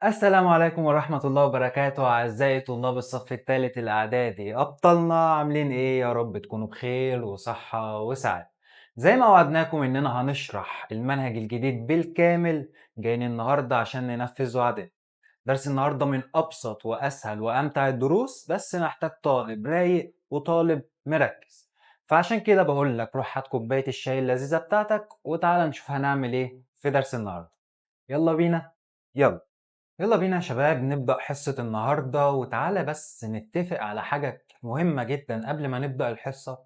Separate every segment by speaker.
Speaker 1: السلام عليكم ورحمة الله وبركاته أعزائي طلاب الصف الثالث الإعدادي أبطالنا عاملين إيه يا رب تكونوا بخير وصحة وسعادة. زي ما وعدناكم إننا هنشرح المنهج الجديد بالكامل، جايين النهاردة عشان ننفذ وعدنا. درس النهاردة من أبسط وأسهل وأمتع الدروس، بس محتاج طالب رايق وطالب مركز. فعشان كده بقول لك روح هات كوباية الشاي اللذيذة بتاعتك وتعالى نشوف هنعمل إيه في درس النهاردة. يلا بينا. يلا. يلا بينا يا شباب نبدأ حصة النهاردة، وتعالى بس نتفق على حاجة مهمة جدا قبل ما نبدأ الحصة،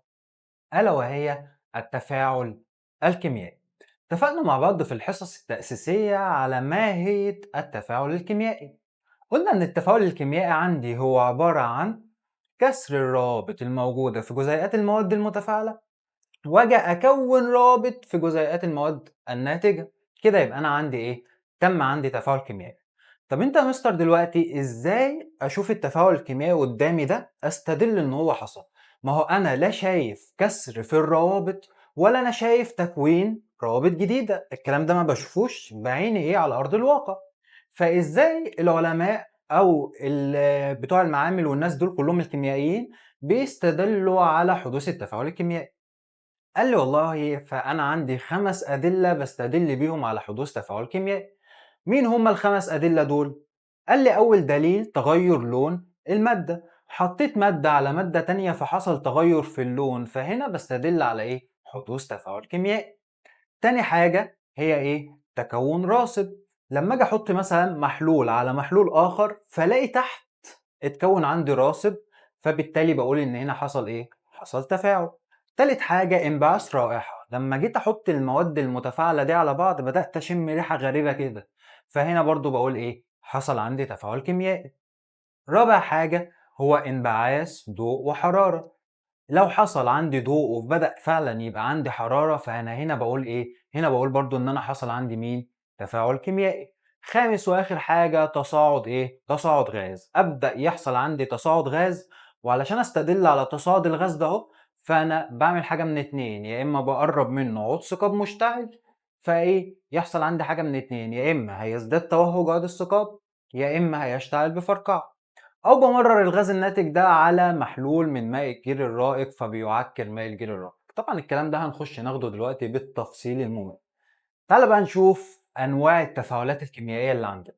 Speaker 1: ألا وهي التفاعل الكيميائي. اتفقنا مع بعض في الحصص التأسيسية على ماهية التفاعل الكيميائي. قلنا إن التفاعل الكيميائي عندي هو عبارة عن كسر الروابط الموجودة في جزيئات المواد المتفاعلة، واجي أكون رابط في جزيئات المواد الناتجة. كده يبقى أنا عندي إيه؟ تم عندي تفاعل كيميائي. طب انت يا مستر دلوقتي ازاي اشوف التفاعل الكيميائي قدامي ده استدل ان هو حصل؟ ما هو انا لا شايف كسر في الروابط ولا انا شايف تكوين روابط جديدة، الكلام ده ما بشوفوش بعيني ايه على ارض الواقع. فازاي العلماء او بتوع المعامل والناس دول كلهم الكيميائيين بيستدلوا على حدوث التفاعل الكيميائي؟ قال لي والله فانا عندي 5 ادلة بستدل بيهم على حدوث تفاعل كيميائي. مين هما ال5 أدلة دول؟ قال لي أول دليل تغير لون المادة، حطيت مادة على مادة تانية فحصل تغير في اللون، فهنا بستدل على إيه؟ حدوث تفاعل كيميائي. تاني حاجة هي إيه؟ تكون راصد، لما أجي أحط مثلا محلول على محلول آخر فلاقي تحت اتكون عندي راصد، فبالتالي بقول إن هنا حصل إيه؟ حصل تفاعل. تالت حاجة انبعاث رائحة، لما جيت أحط المواد المتفاعلة دي على بعض بدأت أشم ريحة غريبة كده، فهنا برضو بقول إيه؟ حصل عندي تفاعل كيميائي. رابع حاجة هو انبعاث ضوء وحرارة، لو حصل عندي ضوء وبدأ فعلا يبقى عندي حرارة فأنا هنا بقول إيه؟ هنا بقول برضو إن أنا حصل عندي مين؟ تفاعل كيميائي. خامس وآخر حاجة تصاعد إيه؟ تصاعد غاز، أبدأ يحصل عندي تصاعد غاز، وعلشان أستدل على تصاعد الغاز ده أهو فأنا بعمل حاجة من اتنين، يا إما بقرب منه عود ثقاب مشتعل فإيه؟ يحصل عندي حاجة من اتنين، يا إما هيزداد توهج عود الثقاب يا إما هيشتعل بفرقعة، أو بمرر الغاز الناتج ده على محلول من ماء الجير الرائق فبيعكر ماء الجير الرائق. طبعا الكلام ده هنخش ناخده دلوقتي بالتفصيل الممل. تعال بقى نشوف أنواع التفاعلات الكيميائية اللي عندنا.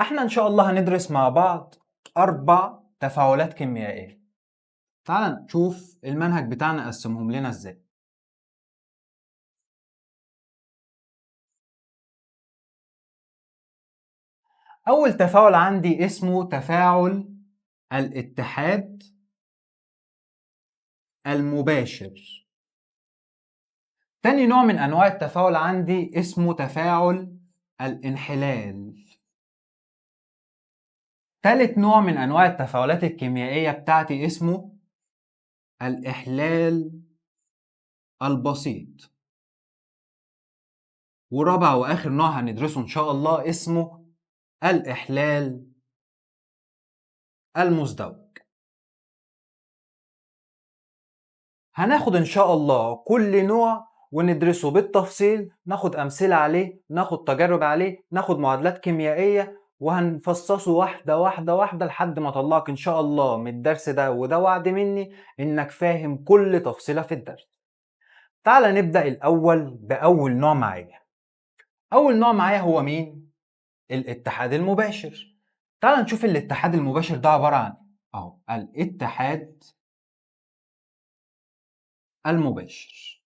Speaker 1: احنا إن شاء الله هندرس مع بعض 4 تفاعلات كيميائية. تعال نشوف المنهج بتاعنا قسمهم لنا ازاي. أول تفاعل عندي اسمه تفاعل الاتحاد المباشر. تاني نوع من أنواع التفاعل عندي اسمه تفاعل الانحلال. تالت نوع من أنواع التفاعلات الكيميائية بتاعتي اسمه الإحلال البسيط. ورابع وآخر نوع هندرسه إن شاء الله اسمه الإحلال المزدوج. هناخد إن شاء الله كل نوع وندرسه بالتفصيل، ناخد أمثلة عليه، ناخد تجارب عليه، ناخد معادلات كيميائية، وهنفصصه واحدة واحدة واحدة لحد ما أطلعك إن شاء الله من الدرس ده، وده وعد مني إنك فاهم كل تفصيلة في الدرس. تعال نبدأ الأول بأول نوع معايا. أول نوع معايا هو مين؟ الاتحاد المباشر. تعال نشوف الاتحاد المباشر ده عبارة عن أهو الاتحاد المباشر.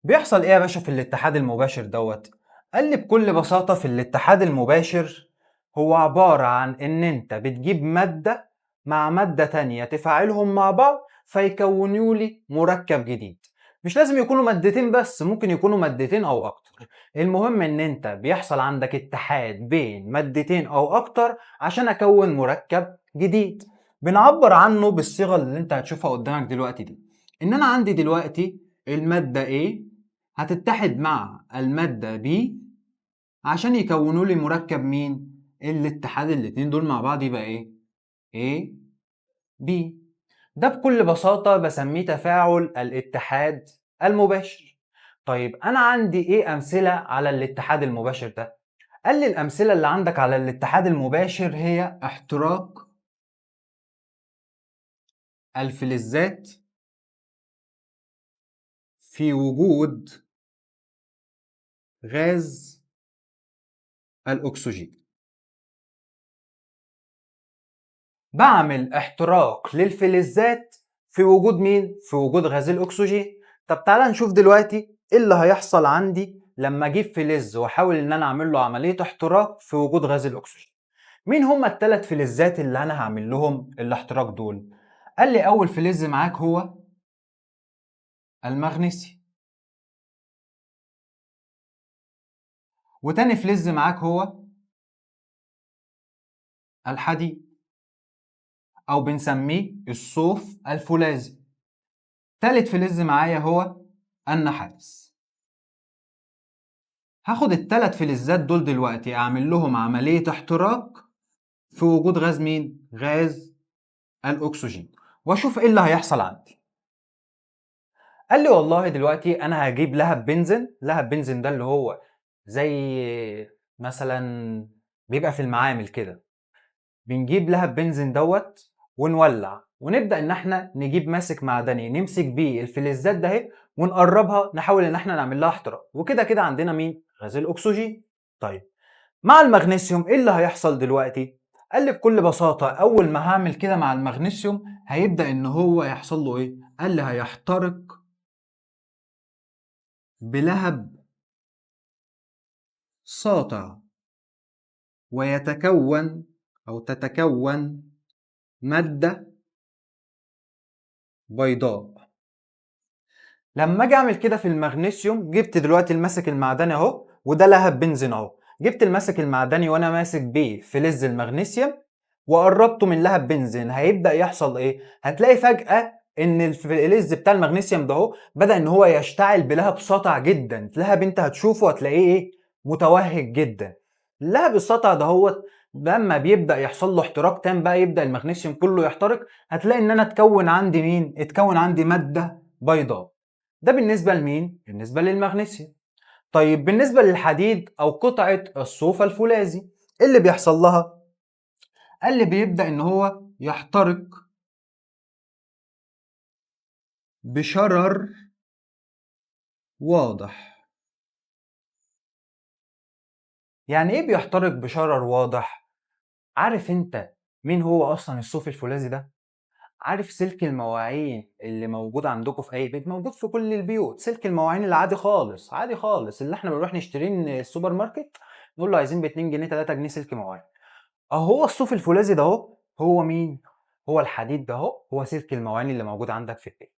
Speaker 1: بيحصل ايه يا باشا في الاتحاد المباشر دوت؟ قال لي بكل بساطة في الاتحاد المباشر هو عبارة عن ان انت بتجيب مادة مع مادة تانية تفاعلهم مع بعض فيكونوا لي مركب جديد. مش لازم يكونوا مادتين بس، ممكن يكونوا مادتين او اكتر، المهم ان انت بيحصل عندك اتحاد بين مادتين او اكتر عشان اكون مركب جديد. بنعبر عنه بالصيغة اللي انت هتشوفها قدامك دلوقتي دي، ان انا عندي دلوقتي المادة A هتتحد مع المادة B عشان يكونوا لي مركب مين؟ الاتحاد الاتنين دول مع بعض يبقى ايه؟ A B. ده بكل بساطة بسميه تفاعل الاتحاد المباشر. طيب أنا عندي إيه أمثلة على الاتحاد المباشر ده؟ قال لي الأمثلة اللي عندك على الاتحاد المباشر هي احتراق الفلزات في وجود غاز الأكسجين. بعمل احتراق للفلزات في وجود مين؟ في وجود غاز الأكسجين. طب تعالى نشوف دلوقتي ايه اللي هيحصل عندي لما اجيب فلز واحاول ان انا اعمل له عملية احتراق في وجود غاز الأكسجين. مين هما الثلاث فلزات اللي انا هعمل لهم الاحتراق دول؟ قال لي اول فلز معاك هو المغنيسيوم، وتاني فلز معاك هو الحديد او بنسميه الصوف الفولاذي. تالت فلز معايا هو النحاس. هاخد التلات فلزات دول دلوقتي اعمل لهم عملية احتراق في وجود غاز مين؟ غاز الاكسجين، واشوف ايه اللي هيحصل عندي. قال لي والله دلوقتي انا هجيب لهب بنزين. لهب بنزين ده اللي هو زي مثلا بيبقى في المعامل كده، بنجيب لهب بنزين دوت ونولع ونبدا ان احنا نجيب ماسك معدني نمسك بيه الفلزات ده اهي ونقربها نحاول ان احنا نعمل لها احتراق، وكده كده عندنا مين؟ غاز الاكسجين. طيب مع المغنيسيوم ايه اللي هيحصل دلوقتي؟ قال لي بكل بساطه اول ما هعمل كده مع المغنيسيوم هيبدا ان هو يحصل له ايه؟ قال لي هيحترق بلهب ساطع ويتكون او تتكون ماده بيضاء. لما اجي اعمل كده في المغنيسيوم، جبت دلوقتي الماسك المعدني اهو وده لهب بنزين اهو، جبت الماسك المعدني وانا ماسك بيه فلز المغنيسيوم وقربته من لهب بنزين، هيبدا يحصل ايه؟ هتلاقي فجاه ان الفلز بتاع المغنيسيوم ده اهو بدا ان هو يشتعل بلهب ساطع جدا. لهب انت هتشوفه هتلاقيه ايه؟ متوهج جدا. اللهب الساطع ده هو لما بيبدا يحصل له احتراق تام بقى يبدا المغنيسيوم كله يحترق، هتلاقي ان انا اتكون عندي مين؟ اتكون عندي ماده بيضاء. ده بالنسبة لمين؟ بالنسبة للمغنيسيوم. طيب بالنسبة للحديد أو قطعة الصوف الفولاذي، إيه اللي بيحصل لها؟ قال لي بيبدأ إن هو يحترق بشرر واضح. يعني إيه بيحترق بشرر واضح؟ عارف أنت مين هو أصلا الصوف الفولاذي ده؟ عارف سلك المواعين اللي موجود عندكم في أي بيت؟ موجود في كل البيوت، سلك المواعين العادي خالص، عادي خالص، اللي إحنا بنروح نشتريه من السوبر ماركت نقول له عايزين ب 2 جنيه 3 جنيه سلك مواعين. هو الصوف الفولاذي ده اهو هو مين؟ هو الحديد ده اهو هو سلك المواعين اللي موجود عندك في البيت.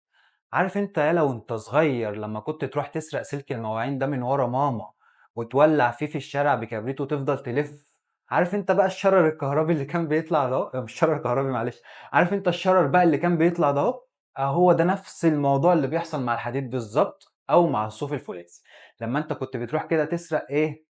Speaker 1: عارف انت يا لو انت صغير لما كنت تروح تسرق سلك المواعين ده من ورا ماما وتولع فيه في الشارع بكبريت وتفضل تلف؟ عارف انت بقى الشرر الكهربي اللي كان بيطلع ده اهو، مش شرر كهربي معلش، عارف انت الشرر بقى اللي كان بيطلع ده اهو؟ هو ده نفس الموضوع اللي بيحصل مع الحديد بالظبط او مع الصوف الفولاذي. لما انت كنت بتروح كده تسرق ايه؟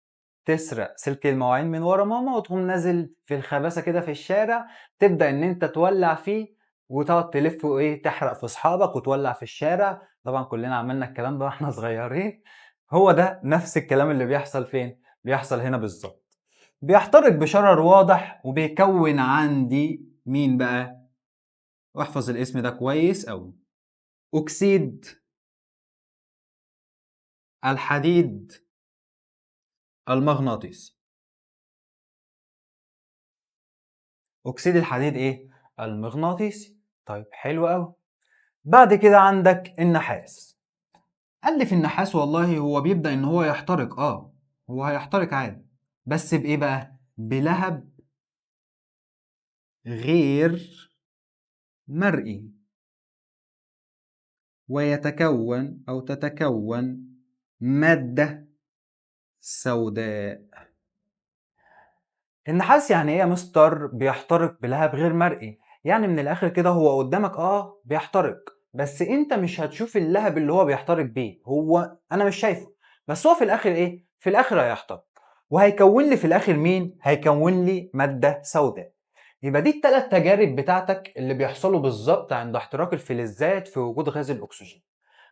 Speaker 1: تسرق سلك المواعين من ورا ماما وتقوم نازل في الخباثة كده في الشارع، تبدأ ان انت تولع فيه وتقعد تلف وايه تحرق في اصحابك وتولع في الشارع. طبعا كلنا عملنا الكلام ده واحنا صغيرين. هو ده نفس الكلام اللي بيحصل فين؟ بيحصل هنا بالظبط. بيحترق بشرر واضح وبيكون عندي مين بقى؟ واحفظ الاسم ده كويس اوي. اكسيد الحديد المغناطيسي. اكسيد الحديد ايه؟ المغناطيسي. طيب حلو قوي. بعد كده عندك النحاس. قال لي في النحاس والله هو بيبدأ ان هو يحترق، هو هيحترق عادي، بس بايه بقى؟ بلهب غير مرئي، ويتكون او تتكون مادة سوداء. النحاس يعني ايه يا مستر بيحترق بلهب غير مرئي؟ يعني من الاخر كده هو قدامك بيحترق، بس انت مش هتشوف اللهب اللي هو بيحترق بيه، هو انا مش شايفه، بس هو في الاخر ايه؟ في الاخر هيحترق وهيكون لي في الاخر مين؟ هيكون لي مادة سوداء. يبقى دي الثلاث تجارب بتاعتك اللي بيحصلوا بالظبط عند احتراق الفلزات في وجود غاز الاكسجين.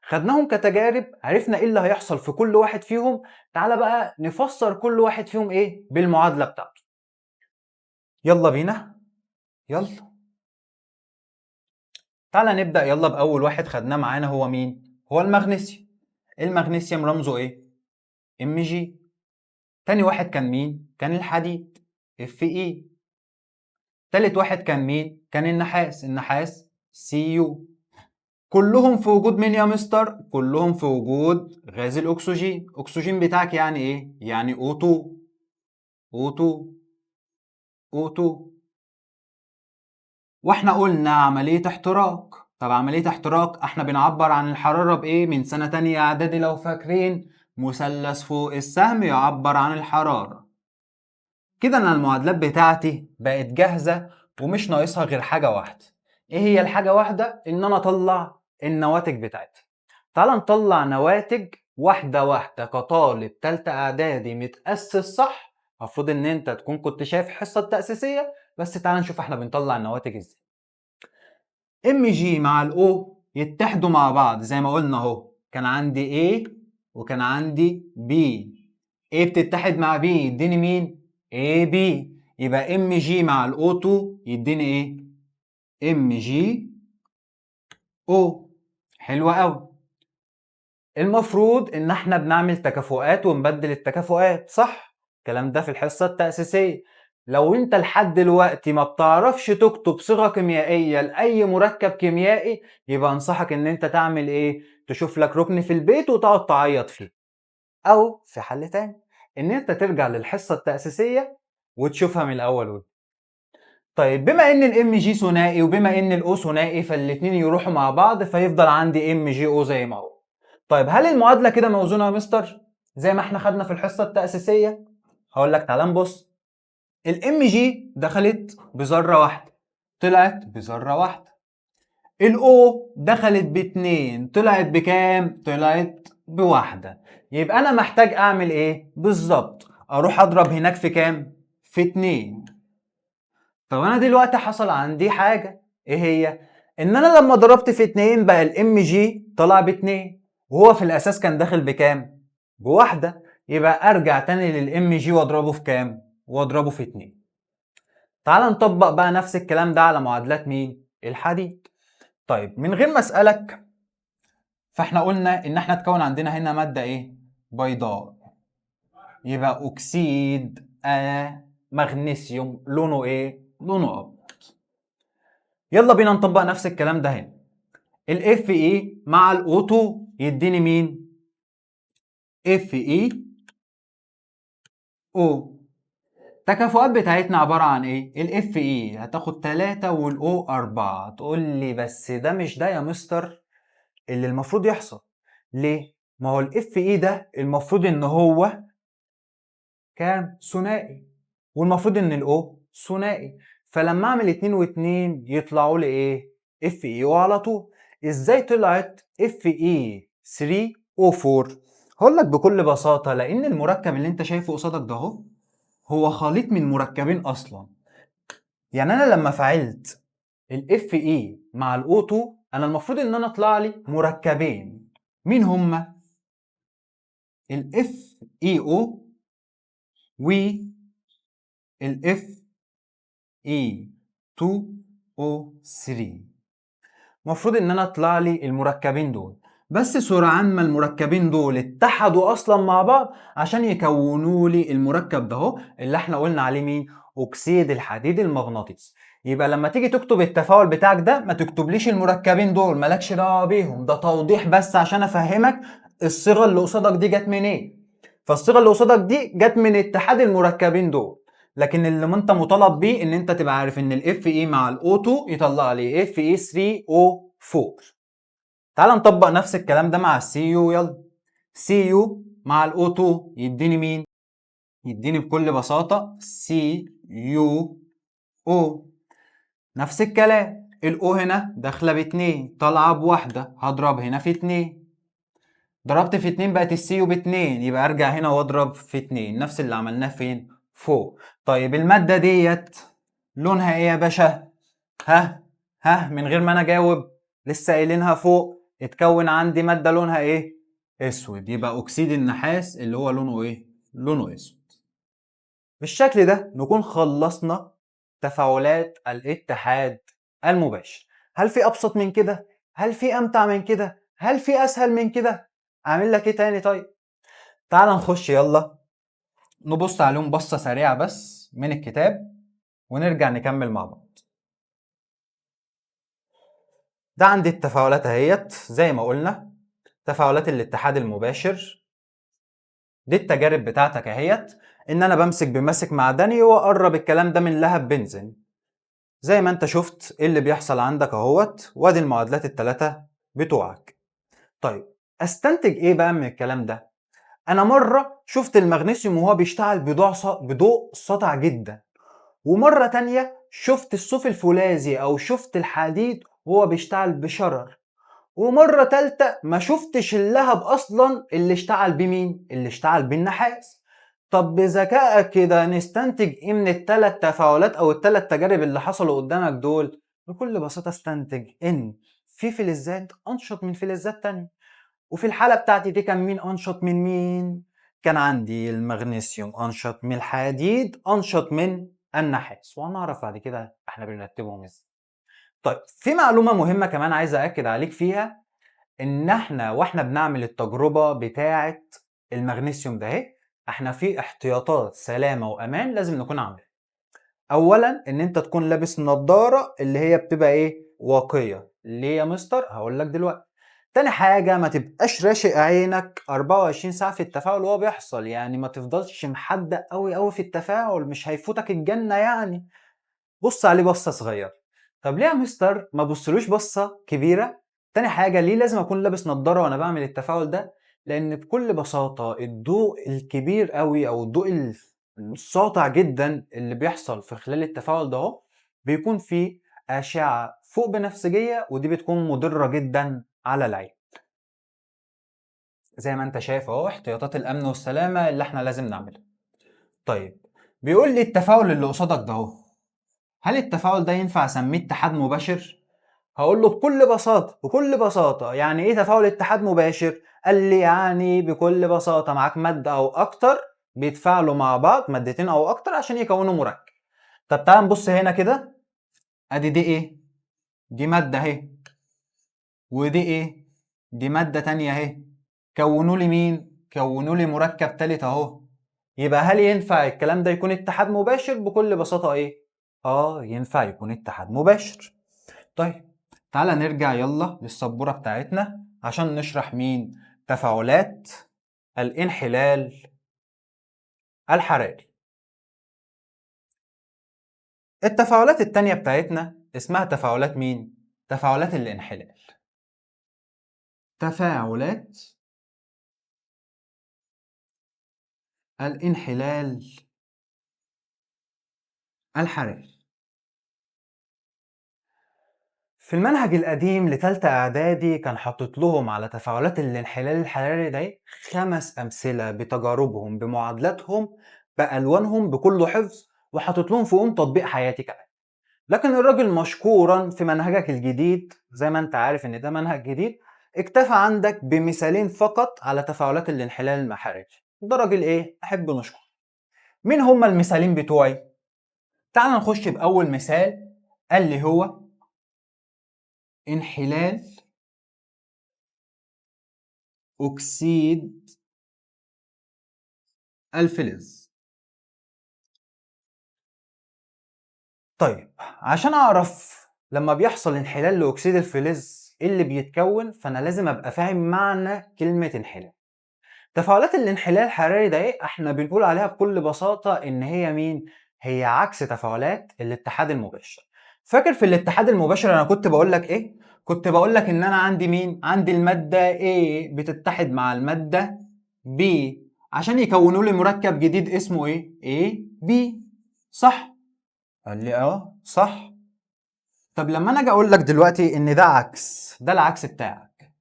Speaker 1: خدناهم كتجارب، عرفنا ايه اللي هيحصل في كل واحد فيهم. تعالى بقى نفسر كل واحد فيهم ايه بالمعادلة بتاعته. يلا بينا، يلا تعالى نبدأ. يلا بأول واحد خدناه معانا، هو مين؟ هو المغنيسيوم. المغنيسيوم رمزه ايه؟ ام جي. تاني واحد كان مين؟ كان الحديد، اف اي. تالت واحد كان مين؟ كان النحاس. النحاس سي يو. كلهم في وجود مين يا مستر؟ كلهم في وجود غاز الاكسجين. اكسجين بتاعك يعني ايه؟ يعني O2. O2 O2. واحنا قلنا عملية احتراق. طب عملية احتراق احنا بنعبر عن الحرارة بايه؟ من سنة تانية اعدادي لو فاكرين، مثلث فوق السهم يعبر عن الحرارة. كده انا المعادلات بتاعتي بقت جاهزة، ومش ناقصها غير حاجة واحدة. ايه هي الحاجة واحدة؟ ان انا اطلع النواتج بتاعتها. تعال نطلع نواتج واحدة واحدة كطالب تالتة اعدادي متأسس صح. المفروض ان انت تكون كنت شايف الحصة التأسيسية، بس تعال نشوف احنا بنطلع النواتج ازاي. ام جي مع الاو يتحدوا مع بعض زي ما قلنا اهو. كان عندي A وكان عندي B. A بتتحد مع B يديني مين؟ AB. يبقى ام جي مع الاو 2 يديني ايه؟ ام جي او. حلوة قوي. المفروض ان احنا بنعمل تكافؤات ونبدل التكافؤات صح؟ الكلام ده في الحصة التأسيسية. لو انت لحد دلوقتي ما بتعرفش تكتب صيغة كيميائية لأي مركب كيميائي، يبقى انصحك ان انت تعمل ايه؟ تشوف لك ركن في البيت وتقعد تعيط فيه. او في حل تاني، ان انت ترجع للحصة التأسيسية وتشوفها من الاول. طيب بما ان الام جي ثنائي وبما ان الاو ثنائي، فالاتنين يروحوا مع بعض فيفضل عندي ام جي او زي ما هو. طيب هل المعادله كده موزونه يا مستر زي ما احنا خدنا في الحصه التاسيسيه؟ هقول لك تعالى نبص. الام جي دخلت بذره واحده، طلعت بذره واحده. الاو دخلت باتنين، طلعت بكام؟ طلعت بواحده. يبقى انا محتاج اعمل ايه بالظبط؟ اروح اضرب هناك في كام؟ في اتنين. طب انا دلوقتي حصل عندي حاجه، ايه هي؟ ان انا لما ضربت في اتنين بقى الام جي طلع باتنين، وهو في الاساس كان داخل بكام؟ بواحده. يبقى ارجع تاني للام جي واضربه في كام؟ واضربه في اتنين. تعال نطبق بقى نفس الكلام ده على معادلات مين؟ الحديد. طيب من غير ما اسالك، فاحنا قلنا ان احنا اتكون عندنا هنا ماده ايه؟ بيضاء. يبقى اكسيد مغنيسيوم لونه ايه؟ لونه ابيض. يلا بينا نطبق نفس الكلام ده هنا. الاف اي مع الاو 2 يديني مين؟ اف اي او. التكافؤات بتاعتنا عبارة عن ايه؟ الاف اي هتاخد 3 والاو 4. تقول لي بس ده مش ده يا مستر اللي المفروض يحصل. ليه؟ ما هو الاف اي ده المفروض ان هو كان ثنائي، والمفروض ان الاو ثنائي. فلما اعمل 2 و2 يطلعوا لي ايه؟ اف اي او على طول. ازاي طلعت اف اي 3 او 4؟ هقول لك بكل بساطه، لان المركب اللي انت شايفه قصادك ده اهو هو خليط من مركبين اصلا. يعني انا لما فعلت الاف اي مع الاو 2، انا المفروض ان انا اطلع لي مركبين. مين هما؟ الاف اي او والاف E2O3. المفروض ان انا اطلع لي المركبين دول، بس سرعان ما المركبين دول اتحدوا اصلا مع بعض عشان يكونوا لي المركب ده اهو اللي احنا قلنا عليه مين؟ اكسيد الحديد المغناطيسي. يبقى لما تيجي تكتب التفاعل بتاعك ده ما تكتبليش المركبين دول، مالكش دعوه بيهم، ده توضيح بس عشان افهمك الصيغه اللي قصادك دي جت منين. فالصيغه اللي قصادك دي جت من اتحاد المركبين دول، لكن اللي انت مطالب بيه ان انت تبقى عارف ان الاف اي مع الاو 2 يطلع لي اف اي 3 او 4. تعال نطبق نفس الكلام ده مع السي يو. يلا. سي يو مع الاو 2 يديني مين؟ يديني بكل بساطة سي يو او. نفس الكلام، الاو هنا داخلة باتنين طالعة بواحدة، هضرب هنا في اتنين. ضربت في اتنين بقت السي يو باتنين، يبقى ارجع هنا واضرب في اتنين، نفس اللي عملناه فين؟ فوق. طيب المادة ديت لونها ايه يا باشا؟ ها من غير ما انا اجاوب، لسه قايلينها فوق. اتكون عندي مادة لونها ايه؟ اسود، يبقى اكسيد النحاس اللي هو لونه ايه؟ لونه اسود. بالشكل ده نكون خلصنا تفاعلات الاتحاد المباشر. هل في ابسط من كده؟ هل في امتع من كده؟ هل في اسهل من كده؟ اعمل لك ايه تاني؟ طيب تعال نخش يلا نبص عليهم بصة سريعة بس من الكتاب ونرجع نكمل مع بعض. ده عندي التفاعلات اهيت زي ما قلنا، تفاعلات الاتحاد المباشر. دي التجارب بتاعتك اهيت، ان انا بمسك معدني واقرب الكلام ده من لهب بنزين. زي ما انت شفت ايه اللي بيحصل عندك اهوت، وادي المعادلات الثلاثة بتوعك. طيب استنتج ايه بقى من الكلام ده؟ انا مرة شفت المغنيسيوم وهو بيشتغل بضوء ساطع جدا، ومرة تانية شفت الصوف الفولاذي او شفت الحديد وهو بيشتغل بشرر، ومرة تالتة ما شفتش اللهب اصلا اللي اشتغل بمين؟ اللي اشتغل بالنحاس. طب بذكائك كده نستنتج ايه من الثلاث تفاعلات او الثلاث تجارب اللي حصلوا قدامك دول؟ بكل بساطة استنتج ان في فلزات انشط من فلزات تانية، وفي الحالة بتاعتي دي كان مين انشط من مين؟ كان عندي المغنيسيوم انشط من الحديد انشط من النحاس، وهنعرف بعد كده احنا بنرتبهم ازاي. طيب في معلومة مهمة كمان عايز أأكد عليك فيها، إن احنا واحنا بنعمل التجربة بتاعة المغنيسيوم ده اهي، احنا في احتياطات سلامة وأمان لازم نكون عاملينها. أولا إن أنت تكون لابس نظارة اللي هي بتبقى إيه؟ واقية. ليه يا مستر؟ هقول لك دلوقتي. تاني حاجة ما تبقاش راشق عينك 24 ساعة في التفاعل وهو بيحصل، يعني ما تفضلش محدق قوي في التفاعل، مش هيفوتك الجنة يعني. بص عليه بصة صغيرة. طب ليه يا مستر ما بصلوش بصة كبيرة؟ تاني حاجة ليه لازم أكون لابس نظارة وأنا بعمل التفاعل ده؟ لأن بكل بساطة الضوء الكبير قوي أو الضوء الساطع جدا اللي بيحصل في خلال التفاعل ده اهو بيكون فيه أشعة فوق بنفسجية، ودي بتكون مضرة جدا على العين. زي ما أنت شايف أهو احتياطات الأمن والسلامة اللي احنا لازم نعملها. طيب بيقول لي التفاعل اللي قصادك ده اهو، هل التفاعل ده ينفع اسميه اتحاد مباشر؟ هقول له بكل بساطة يعني ايه تفاعل اتحاد مباشر؟ قال لي يعني بكل بساطة معاك مادة او اكتر بيتفاعلوا مع بعض، مادتين او اكتر عشان يكونوا مركب. طب تعال نبص هنا كده، ادي دي ايه؟ دي مادة اهي، ودي ايه؟ دي مادة تانية اهي. كونوا لي مين؟ كونوا لي مركب تالت اهو. يبقى هل ينفع الكلام ده يكون اتحاد مباشر؟ بكل بساطة ايه؟ ينفع يكون اتحاد مباشر. طيب تعالى نرجع يلا للسبورة بتاعتنا عشان نشرح مين؟ تفاعلات الانحلال الحراري. التفاعلات التانية بتاعتنا اسمها تفاعلات مين؟ تفاعلات الانحلال. تفاعلات الانحلال الحراري. في المنهج القديم لتالتة إعدادي كان حاطط لهم على تفاعلات الانحلال الحراري ده 5 أمثلة بتجاربهم بمعادلاتهم بألوانهم بكل حفظ، وحاطط لهم فوقهم تطبيق حياتي كمان. لكن الراجل مشكورا في منهجك الجديد، زي ما انت عارف ان ده منهج جديد، اكتفى عندك بمثالين فقط على تفاعلات الانحلال الحراري. ده راجل ايه؟ احب نشكر. مين هما المثالين بتوعي؟ تعال نخش بأول مثال، قال لي هو انحلال أكسيد الفلز. طيب عشان أعرف لما بيحصل انحلال لأكسيد الفلز إيه اللي بيتكون، فأنا لازم أبقى فاهم معنى كلمة انحلال. تفاعلات الانحلال الحراري ده ايه؟ احنا بنقول عليها بكل بساطة ان هي مين؟ هي عكس تفاعلات الاتحاد المباشر. فاكر في الاتحاد المباشر انا كنت بقول لك ايه؟ كنت بقول لك ان انا عندي مين؟ عندي المادة A بتتحد مع المادة B عشان يكونوا لي مركب جديد اسمه ايه؟ A B. صح؟ قال لي صح. طب لما انا اجي اقول لك دلوقتي ان ده عكس، ده العكس بتاعك،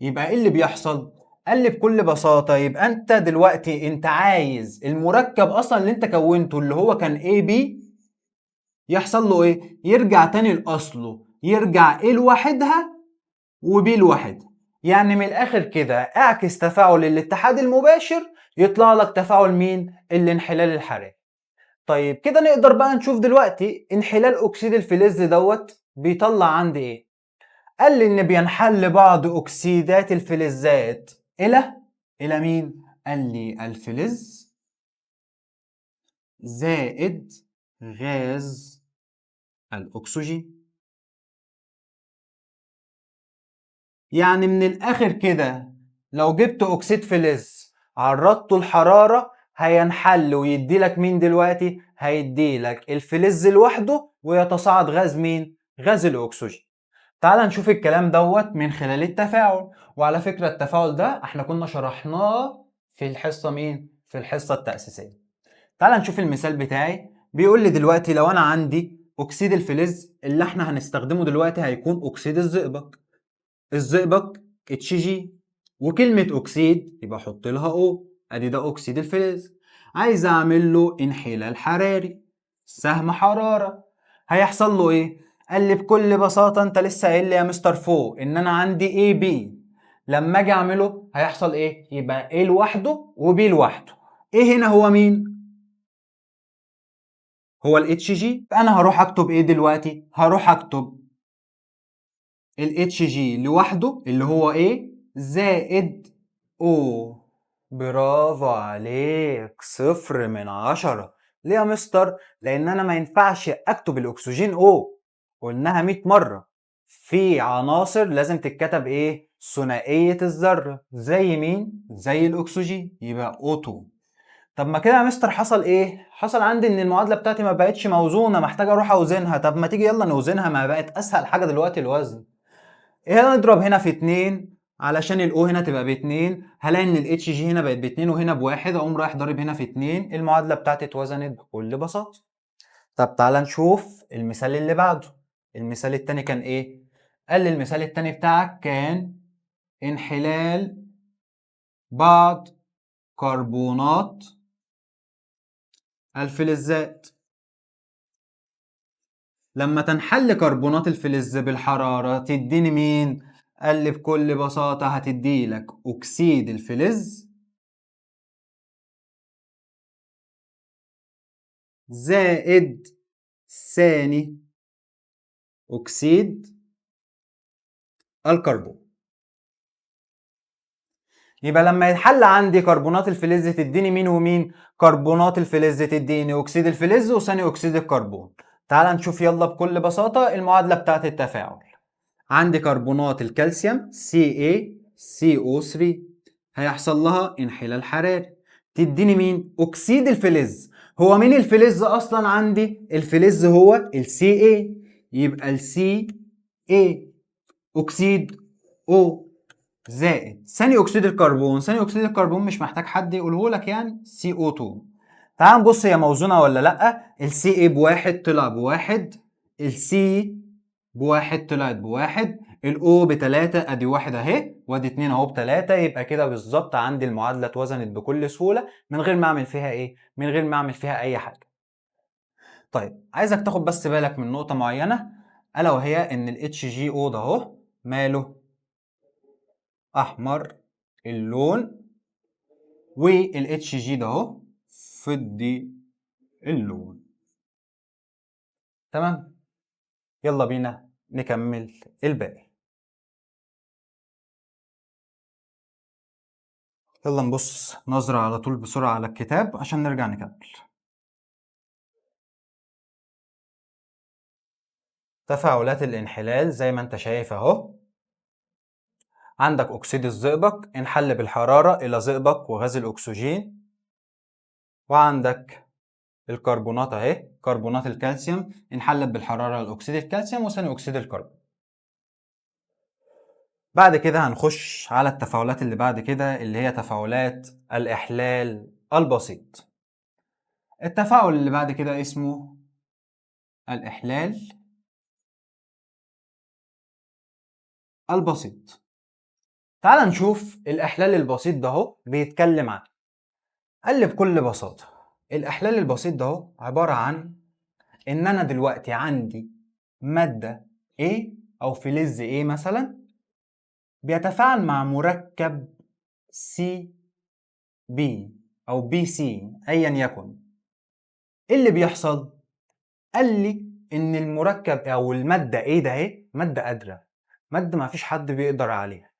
Speaker 1: يبقى ايه اللي بيحصل؟ قال لي بكل بساطة يبقى انت دلوقتي انت عايز المركب اصلا اللي انت كونته اللي هو كان اي بي يحصل له ايه؟ يرجع تاني لاصله، يرجع ايه لوحدها وB لوحدها. يعني من الآخر كده اعكس تفاعل الاتحاد المباشر يطلع لك تفاعل مين؟ الانحلال الحراري. طيب كده نقدر بقى نشوف دلوقتي انحلال أكسيد الفلز دوت بيطلع عندي إيه؟ قال لي إن بينحل بعض أكسيدات الفلزات إلى مين؟ قال لي الفلز زائد غاز الأكسجين. يعني من الآخر كده لو جبت أكسيد فلز عرضته الحرارة هينحل ويدي لك مين دلوقتي؟ هيدي لك الفلز لوحده ويتصاعد غاز مين؟ غاز الأكسجين. تعال نشوف الكلام دوت من خلال التفاعل. وعلى فكرة التفاعل ده احنا كنا شرحناه في الحصة مين؟ في الحصة التأسيسية. تعال نشوف المثال بتاعي. بيقول لي دلوقتي لو انا عندي اكسيد الفلز اللي احنا هنستخدمه دلوقتي هيكون اكسيد الزئبق. الزئبق HG، وكلمة أكسيد يبقى أحط لها O. أدي ده أكسيد الفلز. عايز أعمل له انحلال حراري، سهم حرارة. هيحصل له إيه؟ قال لي بكل بساطة أنت لسه قايل لي يا مستر فوق إن أنا عندي AB. لما أجي أعمله هيحصل إيه؟ يبقى A لوحده وB لوحده. إيه هنا هو مين؟ هو ال HG. فأنا هروح أكتب إيه دلوقتي؟ هروح أكتب ال HG لوحده اللي هو ايه زائد O. برافو عليك، 0/10. ليه يا مستر؟ لأن أنا ما ينفعش أكتب الأكسجين O، قلناها 100 مرة. في عناصر لازم تتكتب ايه؟ ثنائية الذرة. زي مين؟ زي الأكسجين، يبقى O2. طب ما كده يا مستر حصل ايه؟ حصل عندي ان المعادلة بتاعتي ما بقتش موزونة، محتاج اروح اوزنها. طب ما تيجي يلا نوزنها، ما بقت اسهل حاجة دلوقتي الوزن. هنا نضرب هنا في 2 علشان الاو هنا تبقى ب2. هلاقي ان الاتش جي هنا بقت ب2 وهنا ب1، اقوم رايح ضارب هنا في 2. المعادله بتاعتي اتوزنت بكل بساطه. طب تعالى نشوف المثال اللي بعده. المثال التاني كان ايه؟ قال لي المثال التاني بتاعك كان انحلال بعض كربونات الفلزات. لما تنحل كربونات الفلز بالحرارة تديني مين؟ قال لي بكل بساطة هتدي لك أكسيد الفلز زائد ثاني أكسيد الكربون. يبقى لما يتحل عندي كربونات الفلز تديني مين ومين؟ كربونات الفلز تديني أكسيد الفلز وثاني أكسيد الكربون. تعال نشوف يلا بكل بساطة المعادلة بتاعت التفاعل. عندي كربونات الكالسيوم CaCO3 هيحصل لها انحلال حراري، تديني مين؟ أكسيد الفلز. هو مين الفلز أصلا عندي؟ الفلز هو ال Ca، يبقى ال Ca أكسيد O زائد ثاني أكسيد الكربون. ثاني أكسيد الكربون مش محتاج حد يقوله لك يعني CO2. تعال نبص هي موزونة ولا لأ. ال Ca بواحد طلع بواحد، ال C بواحد طلعت بواحد، الاو بتلاتة ادي واحد اهي وادي اتنين اهو بتلاتة. يبقى كده بالظبط عندي المعادلة اتوزنت بكل سهولة من غير ما اعمل فيها ايه؟ من غير ما اعمل فيها اي حاجة. طيب عايزك تاخد بس بالك من نقطة معينة، الا وهي ان ال HGO ده اهو ماله؟ احمر اللون، وال HG ده اهو فضي اللون. تمام؟ يلا بينا نكمل الباقي. يلا نبص نظرة على طول بسرعة على الكتاب عشان نرجع نكمل. تفاعلات الانحلال زي ما انت شايف اهو. عندك اكسيد الزئبق انحل بالحرارة الى زئبق وغاز الاكسجين، وعندك الكربونات اهي، كربونات الكالسيوم انحلت بالحرارة لاكسيد الكالسيوم وثاني اكسيد الكربون. بعد كده هنخش على التفاعلات اللي بعد كده اللي هي تفاعلات الاحلال البسيط. التفاعل اللي بعد كده اسمه الاحلال البسيط. تعال نشوف الإحلال البسيط ده اهو بيتكلم عن. قال لي بكل بساطة الإحلال البسيط ده اهو عبارة عن إن أنا دلوقتي عندي مادة A أو فلز A مثلا، بيتفاعل مع مركب سي بي أو بي سي أيا يكن. إيه اللي بيحصل؟ قال لي إن المركب أو المادة إيه ده إيه؟ مادة قادرة، مادة مفيش حد بيقدر عليها.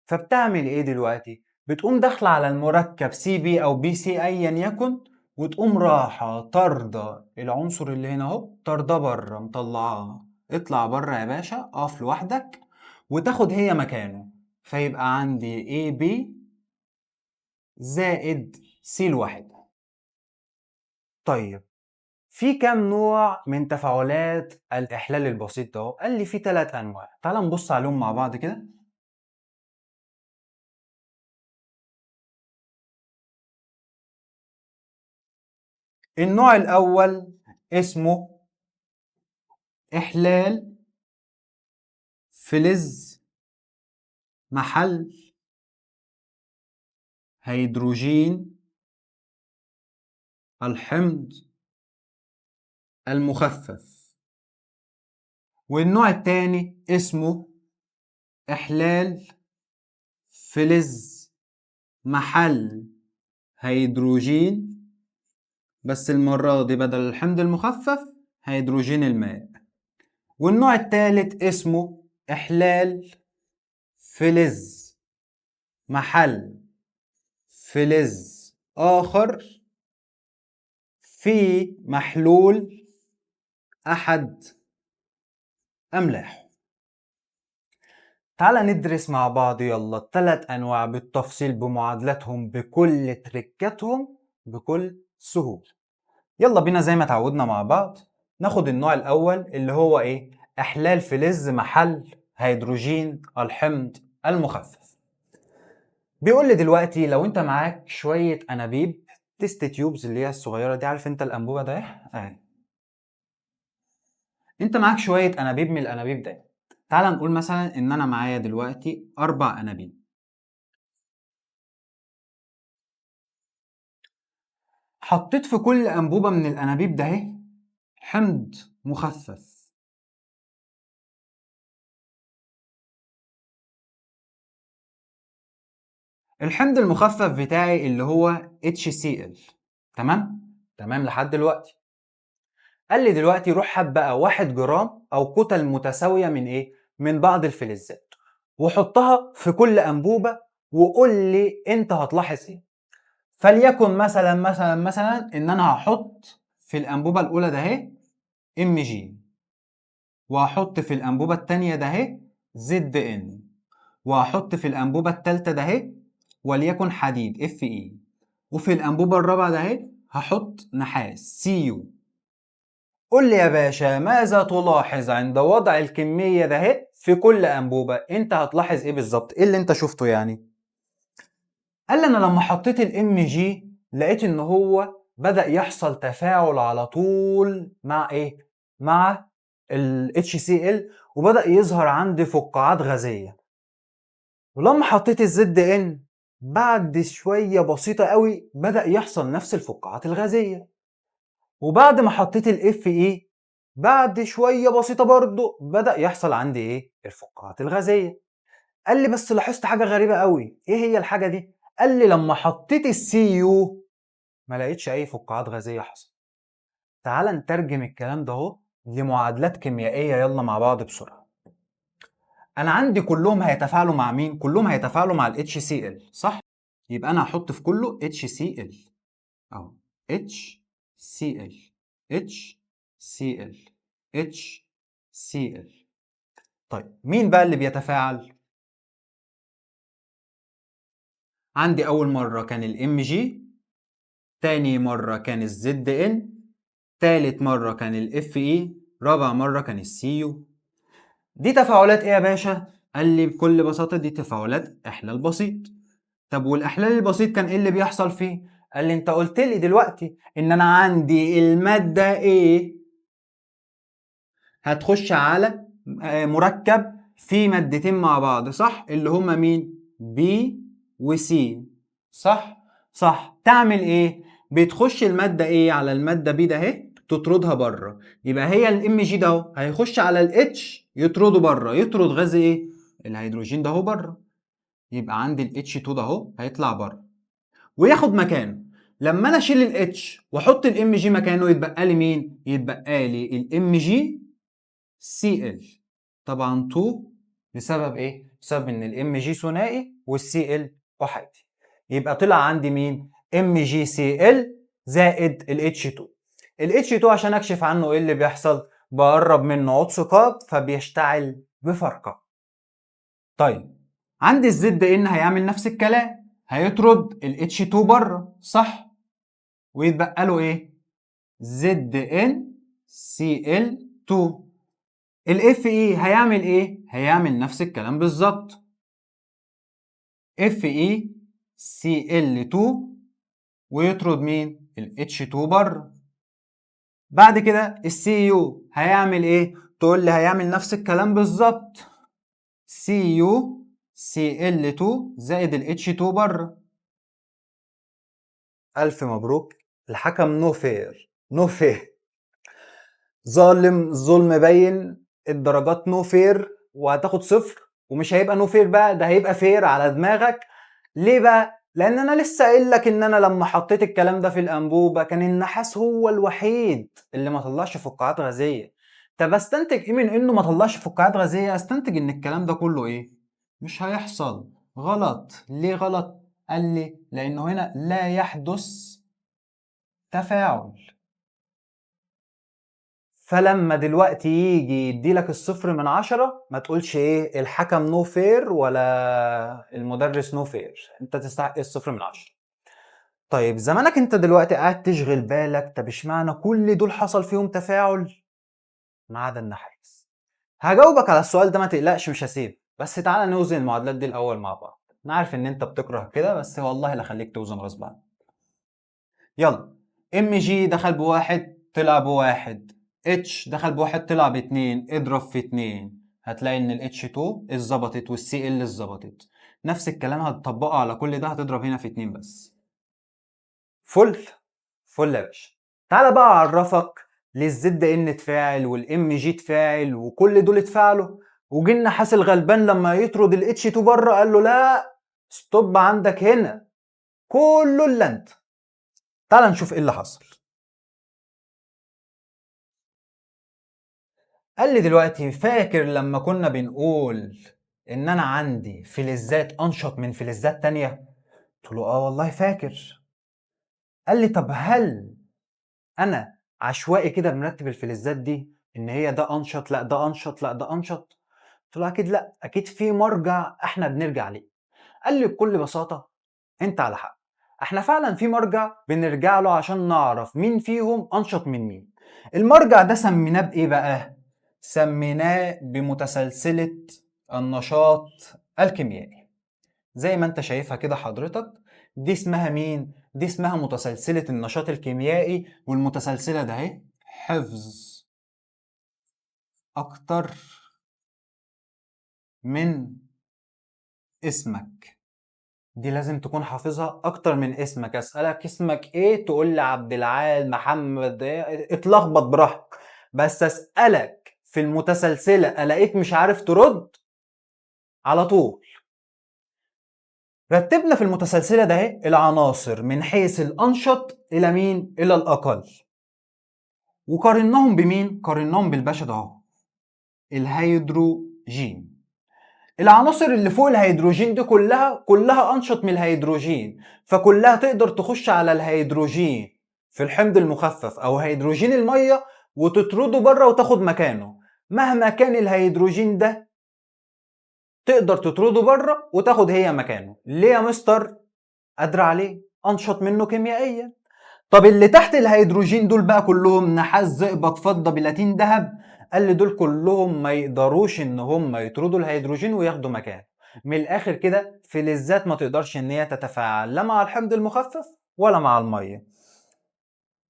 Speaker 1: فبتعمل إيه دلوقتي؟ بتقوم داخلة على المركب سي بي أو بي سي أيا يكن، وتقوم راحة طاردة العنصر اللي هنا أهو، طاردة بره مطلعاه. اطلع بره يا باشا، اقف لوحدك، وتاخد هي مكانه. فيبقى عندي اي بي زائد سي لوحدها. طيب، في كام نوع من تفاعلات الإحلال البسيط ده؟ قال لي في 3 أنواع. تعال نبص عليهم مع بعض كده. النوع الأول اسمه إحلال فلز محل هيدروجين الحمض المخفف. والنوع الثاني اسمه إحلال فلز محل هيدروجين، بس المرة دي بدل الحمض المخفف هيدروجين الماء. والنوع الثالث اسمه إحلال فلز محل فلز آخر في محلول أحد أملاحه. تعال ندرس مع بعض يلا ال3 أنواع بالتفصيل بمعادلاتهم بكل تركاتهم بكل سهولة. يلا بينا زي ما تعودنا مع بعض ناخد النوع الأول اللي هو إيه؟ إحلال فلز محل هيدروجين الحمض المخفف. بيقول لي دلوقتي لو أنت معاك شوية أنابيب تيست تيوبز اللي هي الصغيرة دي، عارف أنت الأنبوبة ده؟ أهي. أنت معاك شوية أنابيب من الأنابيب ده. تعال نقول مثلا إن أنا معايا دلوقتي 4 أنابيب. حطيت في كل أنبوبة من الأنابيب ده اهي حمض مخفف. الحمض المخفف بتاعي اللي هو HCl. تمام لحد دلوقتي. قال لي دلوقتي روح هات بقى 1 جرام أو كتل متساوية من إيه؟ من بعض الفلزات، وحطها في كل أنبوبة، وقول لي أنت هتلاحظ إيه. فليكن مثلا إن أنا هحط في الأنبوبة الأولى ده اهي Mg، وهحط في الأنبوبة التانية ده اهي Zn، وهحط في الأنبوبة التالتة ده اهي وليكن حديد Fe، وفي الأنبوبة الرابعة ده اهي هحط نحاس Cu. قول لي يا باشا ماذا تلاحظ عند وضع الكمية ده اهي في كل أنبوبة؟ أنت هتلاحظ إيه بالظبط؟ إيه اللي أنت شفته يعني؟ قال لي أنا لما حطيت الام جي لقيت إن هو بدأ يحصل تفاعل على طول مع إيه؟ مع ال HCl، وبدأ يظهر عندي فقاعات غازية. ولما حطيت الزد ان بعد شوية بسيطة قوي بدأ يحصل نفس الفقاعات الغازية. وبعد ما حطيت الاف اي بعد شوية بسيطة برضو بدأ يحصل عندي ايه؟ الفقاعات الغازية. قال لي بس لاحظت حاجة غريبة قوي. ايه هي الحاجة دي؟ قال لي لما حطيت السي يو ما لقيتش اي فقاعات غازية حصل. تعال نترجم الكلام ده اهو لمعادلات كيميائية يلا مع بعض بسرعة. انا عندي كلهم هيتفاعلوا مع مين؟ كلهم هيتفاعلوا مع ال HCl صح؟ يبقى انا هحط في كله HCl اهو، HCl HCl HCl. طيب مين بقى اللي بيتفاعل؟ عندي اول مرة كان ال Mg، تاني مرة كان ال Zn، تالت مرة كان ال Fe، رابع مرة كان ال Cu. دي تفاعلات ايه يا باشا؟ قال لي بكل بساطة دي تفاعلات احلال بسيط. طب والاحلال البسيط كان ايه اللي بيحصل فيه؟ قال لي انت قلت لي دلوقتي ان انا عندي المادة ايه هتخش على مركب فيه مادتين مع بعض صح؟ اللي هما مين؟ بي وسي صح؟ صح. تعمل ايه؟ بتخش المادة ايه على المادة بي ده اهي تطردها بره. يبقى هي الام جي ده اهو هيخش على الاتش يطرده بره، يطرد غاز ايه؟ الهيدروجين ده اهو بره. يبقى عندي ال H2 ده اهو هيطلع بره وياخد مكانه. لما انا اشيل ال H واحط ال Mg مكانه يتبقى لي مين؟ يتبقى لي ال MgCl. طبعا 2 بسبب ايه؟ بسبب ان ال Mg ثنائي وال Cl احادي. يبقى طلع عندي مين؟ MgCl زائد ال H2. ال H2 عشان اكشف عنه ايه اللي بيحصل؟ بقرب منه عود ثقاب فبيشتعل بفرقة. طيب عندي الزد ان هيعمل نفس الكلام، هيطرد ال H2 بره صح؟ ويتبقى له ايه؟ ZnCl2. الاف اي هيعمل ايه؟ هيعمل نفس الكلام بالظبط. FeCl2 ويطرد مين؟ ال H2 بره. بعد كده الCu هيعمل ايه؟ تقول لي هيعمل نفس الكلام بالظبط. CuCl2 زائد ال H2 بره. ألف مبروك، الحكم نو فير نو فير، ظالم ظلم باين، الدرجات نو فير وهتاخد صفر. ومش هيبقى نو فير بقى، ده هيبقى فير على دماغك. ليه بقى؟ لان انا لسه قايل لك ان انا لما حطيت الكلام ده في الانبوبه كان النحاس هو الوحيد اللي ما طلعش فقاعات غازيه. طب استنتج ايه من انه ما طلعش فقاعات غازيه؟ استنتج ان الكلام ده كله ايه؟ مش هيحصل. غلط. ليه غلط؟ قال لي لانه هنا لا يحدث تفاعل. فلما دلوقتي يجي يديلك الصفر من 10 ما تقولش ايه الحكم نو فير ولا المدرس نو فير، انت تستحق الصفر من 10. طيب زمانك انت دلوقتي قاعد تشغل بالك، طب اشمعنى كل دول حصل فيهم تفاعل ما عدا النحاس؟ هجاوبك على السؤال ده ما تقلقش، مش هسيب، بس تعالى نوزن المعادلات دي الاول مع بعض. انا عارف ان انت بتكره كده بس والله لا خليك توزن غصب عنك. يلا. ام جي دخل بواحد طلع بواحد، اتش دخل بواحد طلع باتنين، اضرب في اتنين هتلاقي ان ال H2 اتظبطت وال Cl اتظبطت. نفس الكلام هتطبقه على كل ده، هتضرب هنا في اتنين بس. فل فل يا باشا. تعالى بقى اعرفك ليه الزد ان تفاعل والام جي تفاعل وكل دول اتفاعلوا، وجي النحاس الغلبان لما يطرد ال H2 بره قال له لا، ستوب عندك هنا، كله الا انت. تعال نشوف ايه اللي حصل. قال لي دلوقتي فاكر لما كنا بنقول ان انا عندي فلزات انشط من فلزات تانية؟ قلت له اه والله فاكر. قال لي طب هل انا عشوائي كده مرتب الفلزات دي ان هي ده انشط لا ده انشط لا ده انشط؟ قلت له اكيد لا، اكيد في مرجع احنا بنرجع ليه. قال لي بكل بساطة انت على حق، احنا فعلا في مرجع بنرجع له عشان نعرف مين فيهم انشط من مين. المرجع ده سميناه بايه بقى؟ سميناه بمتسلسلة النشاط الكيميائي. زي ما انت شايفها كده حضرتك، دي اسمها مين؟ دي اسمها متسلسلة النشاط الكيميائي. والمتسلسلة ده اهي حفظ اكتر من اسمك. دي لازم تكون حافظها اكتر من اسمك. اسالك اسمك ايه تقول لي عبد العال محمد إيه؟ اتلخبط براحتك. بس اسالك في المتسلسله الاقيك مش عارف ترد على طول. رتبنا في المتسلسله ده اهي العناصر من حيث الانشط الى مين؟ الى الاقل. وقارناهم بمين؟ قارناهم بالباشا ده اهو، الهيدروجين. العناصر اللي فوق الهيدروجين دي كلها انشط من الهيدروجين، فكلها تقدر تخش على الهيدروجين في الحمض المخفف او هيدروجين الميه وتطرده بره وتاخد مكانه. مهما كان الهيدروجين ده تقدر تطرده بره وتاخد هي مكانه. ليه يا مستر؟ قادر عليه، انشط منه كيميائيا. طب اللي تحت الهيدروجين دول بقى كلهم نحاس زئبق فضه بلاتين ذهب، قال لي دول كلهم ما يقدروش ان هم يطردوا الهيدروجين وياخدوا مكانه. من الاخر كده فلزات ما تقدرش ان هي تتفاعل لا مع الحمض المخفف ولا مع الميه.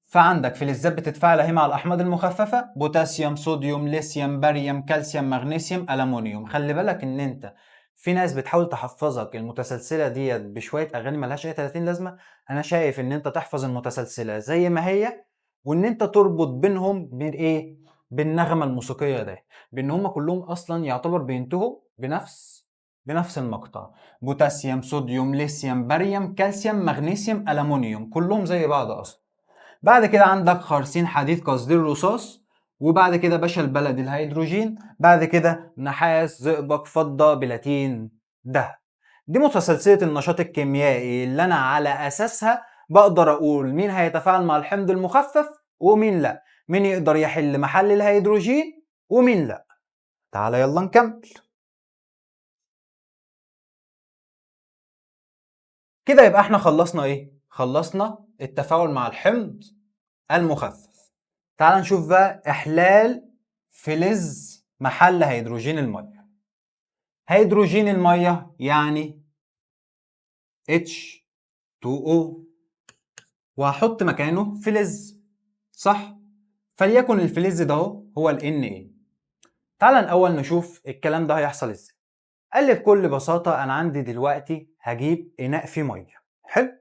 Speaker 1: فعندك فلزات بتتفاعل اهي مع الاحماض المخففه، بوتاسيوم صوديوم ليثيوم باريوم كالسيوم مغنيسيوم الومنيوم. خلي بالك ان انت في ناس بتحاول تحفظك المتسلسله ديت بشويه اغاني ملهاش اي 30 لازمه. انا شايف ان انت تحفظ المتسلسله زي ما هي، وان انت تربط بينهم بايه؟ بالنغمه الموسيقيه ده، بان هم كلهم اصلا يعتبر بينتهوا بنفس بنفس المقطع. بوتاسيوم، صوديوم، ليثيوم، باريوم، كالسيوم، مغنيسيوم، ألمونيوم، كلهم زي بعض أصلا. بعد كده عندك خرسين، حديد، قصدير، رصاص. وبعد كده باشا البلد الهيدروجين. بعد كده نحاس، زئبق، فضة، بلاتين، دهب. دي متسلسلة النشاط الكيميائي اللي أنا على أساسها بقدر أقول مين هيتفاعل مع الحمض المخفف ومين لأ، مين يقدر يحل محل الهيدروجين ومين لأ. تعالى يلا نكمل. كده يبقى احنا خلصنا ايه؟ خلصنا التفاعل مع الحمض المخفف. تعال نشوف بقى احلال فلز محل هيدروجين المية. هيدروجين المية يعني H2O، وهحط مكانه فلز، صح؟ فليكن الفلز ده هو ال Na. تعال الأول نشوف الكلام ده هيحصل ازاي. قال لي بكل بساطة أنا عندي دلوقتي هجيب إناء فيه مية. حلو؟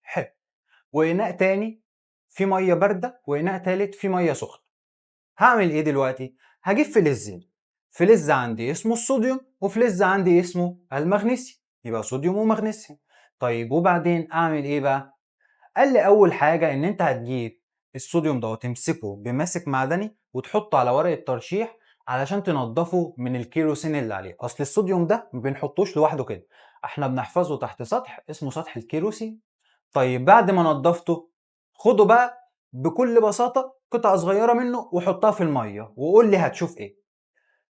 Speaker 1: حلو. وإناء تاني فيه مية باردة، وإناء تالت فيه مية سخنة. هعمل إيه دلوقتي؟ هجيب فلزين. فلز عندي اسمه الصوديوم، وفلز عندي اسمه المغنيسيوم، يبقى صوديوم ومغنيسيوم. طيب وبعدين أعمل إيه بقى؟ قال لي أول حاجة إن أنت هتجيب الصوديوم ده وتمسكه بماسك معدني وتحطه على ورقة ترشيح علشان تنضفه من الكيروسين اللي عليه. أصل الصوديوم ده ما بنحطوش لوحده كده، احنا بنحفظه تحت سطح اسمه سطح الكيروسين. طيب بعد ما نضفته، خده بقى بكل بساطة قطعة صغيرة منه وحطها في المية وقول لي هتشوف ايه.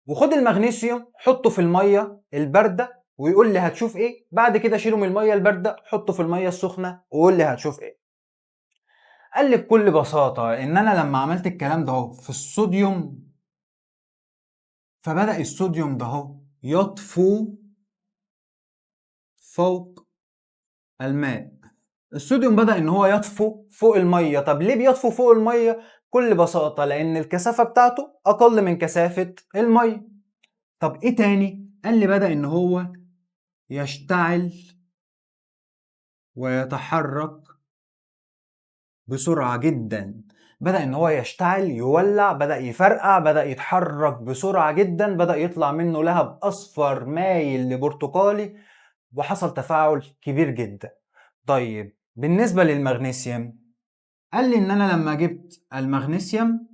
Speaker 1: وخد المغنيسيوم حطه في المية الباردة ويقول لي هتشوف ايه. بعد كده شيله من المية الباردة حطه في المية السخنة وقول لي هتشوف ايه. قال لي بكل بساطة ان انا لما عملت الكلام ده اهو في الصوديوم، فبدأ الصوديوم ده اهو يطفو فوق الماء. الصوديوم بدأ ان هو يطفو فوق المية. طب ليه بيطفو فوق المية؟ بكل بساطة لان الكثافة بتاعته اقل من كثافة المية. طب ايه تاني؟ قال لي بدأ ان هو يشتعل ويتحرك بسرعة جدا. بدأ ان هو يشتعل، يولع، بدأ يفرقع، بدأ يتحرك بسرعة جدا، بدأ يطلع منه لهب اصفر مايل لبرتقالي، وحصل تفاعل كبير جدا. طيب بالنسبة للمغنيسيوم، قال لي ان انا لما جبت المغنيسيوم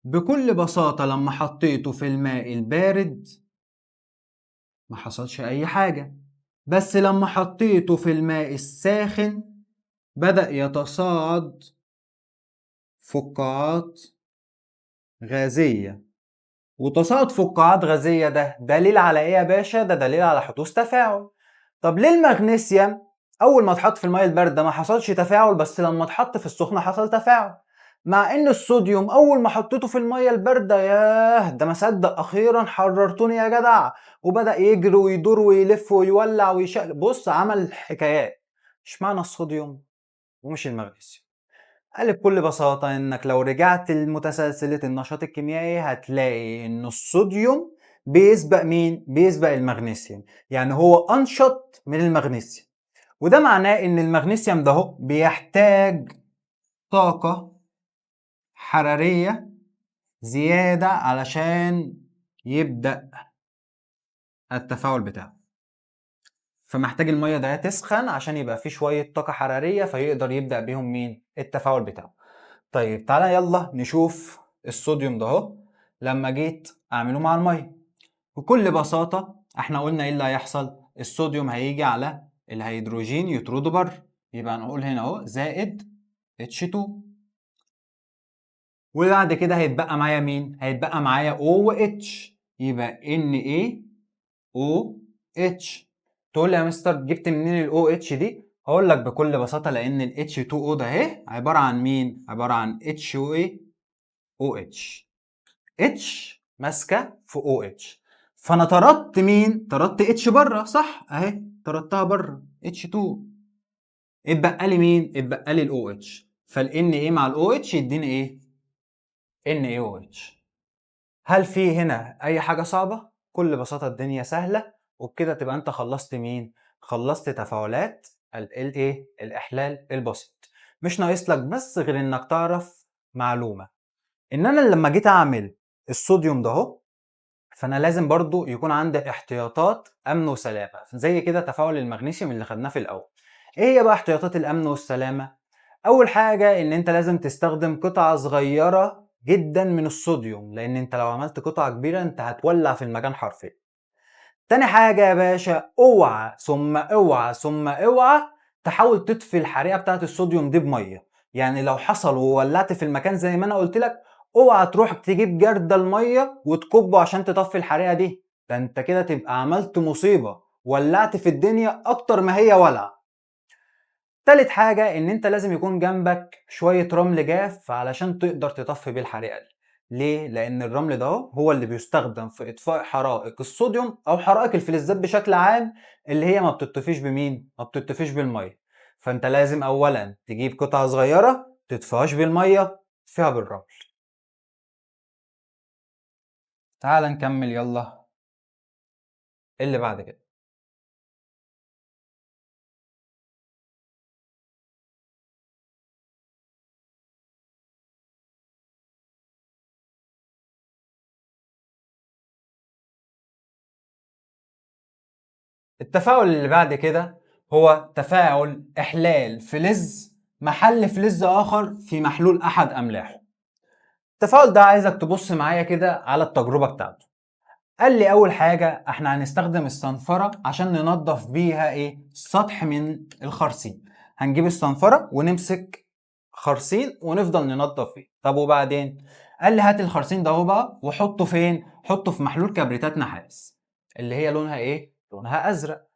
Speaker 1: بكل بساطة لما حطيته في الماء البارد ما حصلش اي حاجة، بس لما حطيته في الماء الساخن بدأ يتصاعد فقاعات غازية. وتصاعد فقاعات غازية ده دليل على ايه يا باشا؟ ده دليل على حدوث تفاعل. طب ليه المغنيسيوم اول ما اتحط في الميه البارده ما حصلش تفاعل، بس لما اتحط في السخنه حصل تفاعل؟ مع ان الصوديوم اول ما حطيته في الميه البارده، ياه ده ما صدق اخيرا حررتوني يا جدع، وبدا يجري ويدور ويلف ويولع ويشقلب. بص عمل حكايات. اشمعنى الصوديوم ومش المغنيسيوم؟ قال بكل بساطة إنك لو رجعت لمتسلسلة النشاط الكيميائي هتلاقي إن الصوديوم بيسبق مين؟ بيسبق المغنيسيوم، يعني هو أنشط من المغنيسيوم. وده معناه إن المغنيسيوم ده هو بيحتاج طاقة حرارية زيادة علشان يبدأ التفاعل بتاعه. فمحتاج المية ده تسخن عشان يبقى فيه شوية طاقة حرارية فيقدر يبدأ بيهم مين؟ التفاعل بتاعه. طيب تعالى يلا نشوف الصوديوم ده اهو لما جيت اعمله مع الميه. بكل بساطه احنا قلنا ايه اللي هيحصل؟ الصوديوم هيجي على الهيدروجين يطرده بره، يبقى نقول هنا اهو زائد H2. وبعد كده هيتبقى معايا مين؟ هيتبقى معايا O و H، يبقى NaOH. تقول لي يا مستر جبت منين ال OH دي؟ هقول لك بكل بساطه لان ال H2O ده اهي عباره عن مين؟ عباره عن H و ايه؟ OH. اتش ماسكه في او اتش، فانا طردت مين؟ طردت اتش بره، صح؟ اهي طردتها بره اتش 2. اتبقى لي مين؟ اتبقى لي الاو اتش، فالان ايه مع الاو اتش يديني ايه؟ ان اي او اتش. هل في هنا اي حاجه صعبه؟ بكل بساطه الدنيا سهله. وبكده تبقى انت خلصت مين؟ خلصت تفاعلات الايه؟ الاحلال البسيط. مش ناقص لك بس غير انك تعرف معلومه، ان انا لما جيت اعمل الصوديوم ده اهو فانا لازم برضو يكون عندي احتياطات امن وسلامه، زي كده تفاعل المغنيسيوم اللي خدناه في الاول. ايه هي بقى احتياطات الامن والسلامه؟ اول حاجه ان انت لازم تستخدم قطعه صغيره جدا من الصوديوم، لان انت لو عملت قطعه كبيره انت هتولع في المكان حرفيا. تاني حاجه يا باشا، اوعى ثم اوعى ثم اوعى تحاول تطفي الحريقه بتاعه الصوديوم دي بميه. يعني لو حصل وولعت في المكان زي ما انا قلت لك، اوعى تروح تجيب جردل الميه وتكبه عشان تطفي الحريقه دي، ده انت كده تبقى عملت مصيبه، ولعت في الدنيا اكتر ما هي ولع. تالت حاجة إن أنت لازم يكون جنبك شوية رمل جاف علشان تقدر تطفي بيه الحريقة دي. ليه؟ لأن الرمل ده هو اللي بيستخدم في إطفاء حرائق الصوديوم أو حرائق الفلزات بشكل عام، اللي هي ما بتطفيش بمين؟ ما بتطفيش بالمية. فأنت لازم أولا تجيب قطعة صغيرة تطفيهاش بالمية، تطفيها بالرمل. تعال نكمل يلا اللي بعد كده. التفاعل اللي بعد كده هو تفاعل إحلال فلز محل فلز آخر في محلول أحد أملاحه. التفاعل ده عايزك تبص معايا كده على التجربة بتاعته. قال لي أول حاجة احنا هنستخدم الصنفرة عشان ننظف بيها ايه؟ سطح من الخرسين. هنجيب الصنفرة ونمسك خرسين ونفضل ننظف فيه. طب وبعدين؟ قال لي هات الخرسين ده اهو بقى وحطه فين؟ حطه في محلول كبريتات نحاس اللي هي لونها ايه؟ لونها أزرق.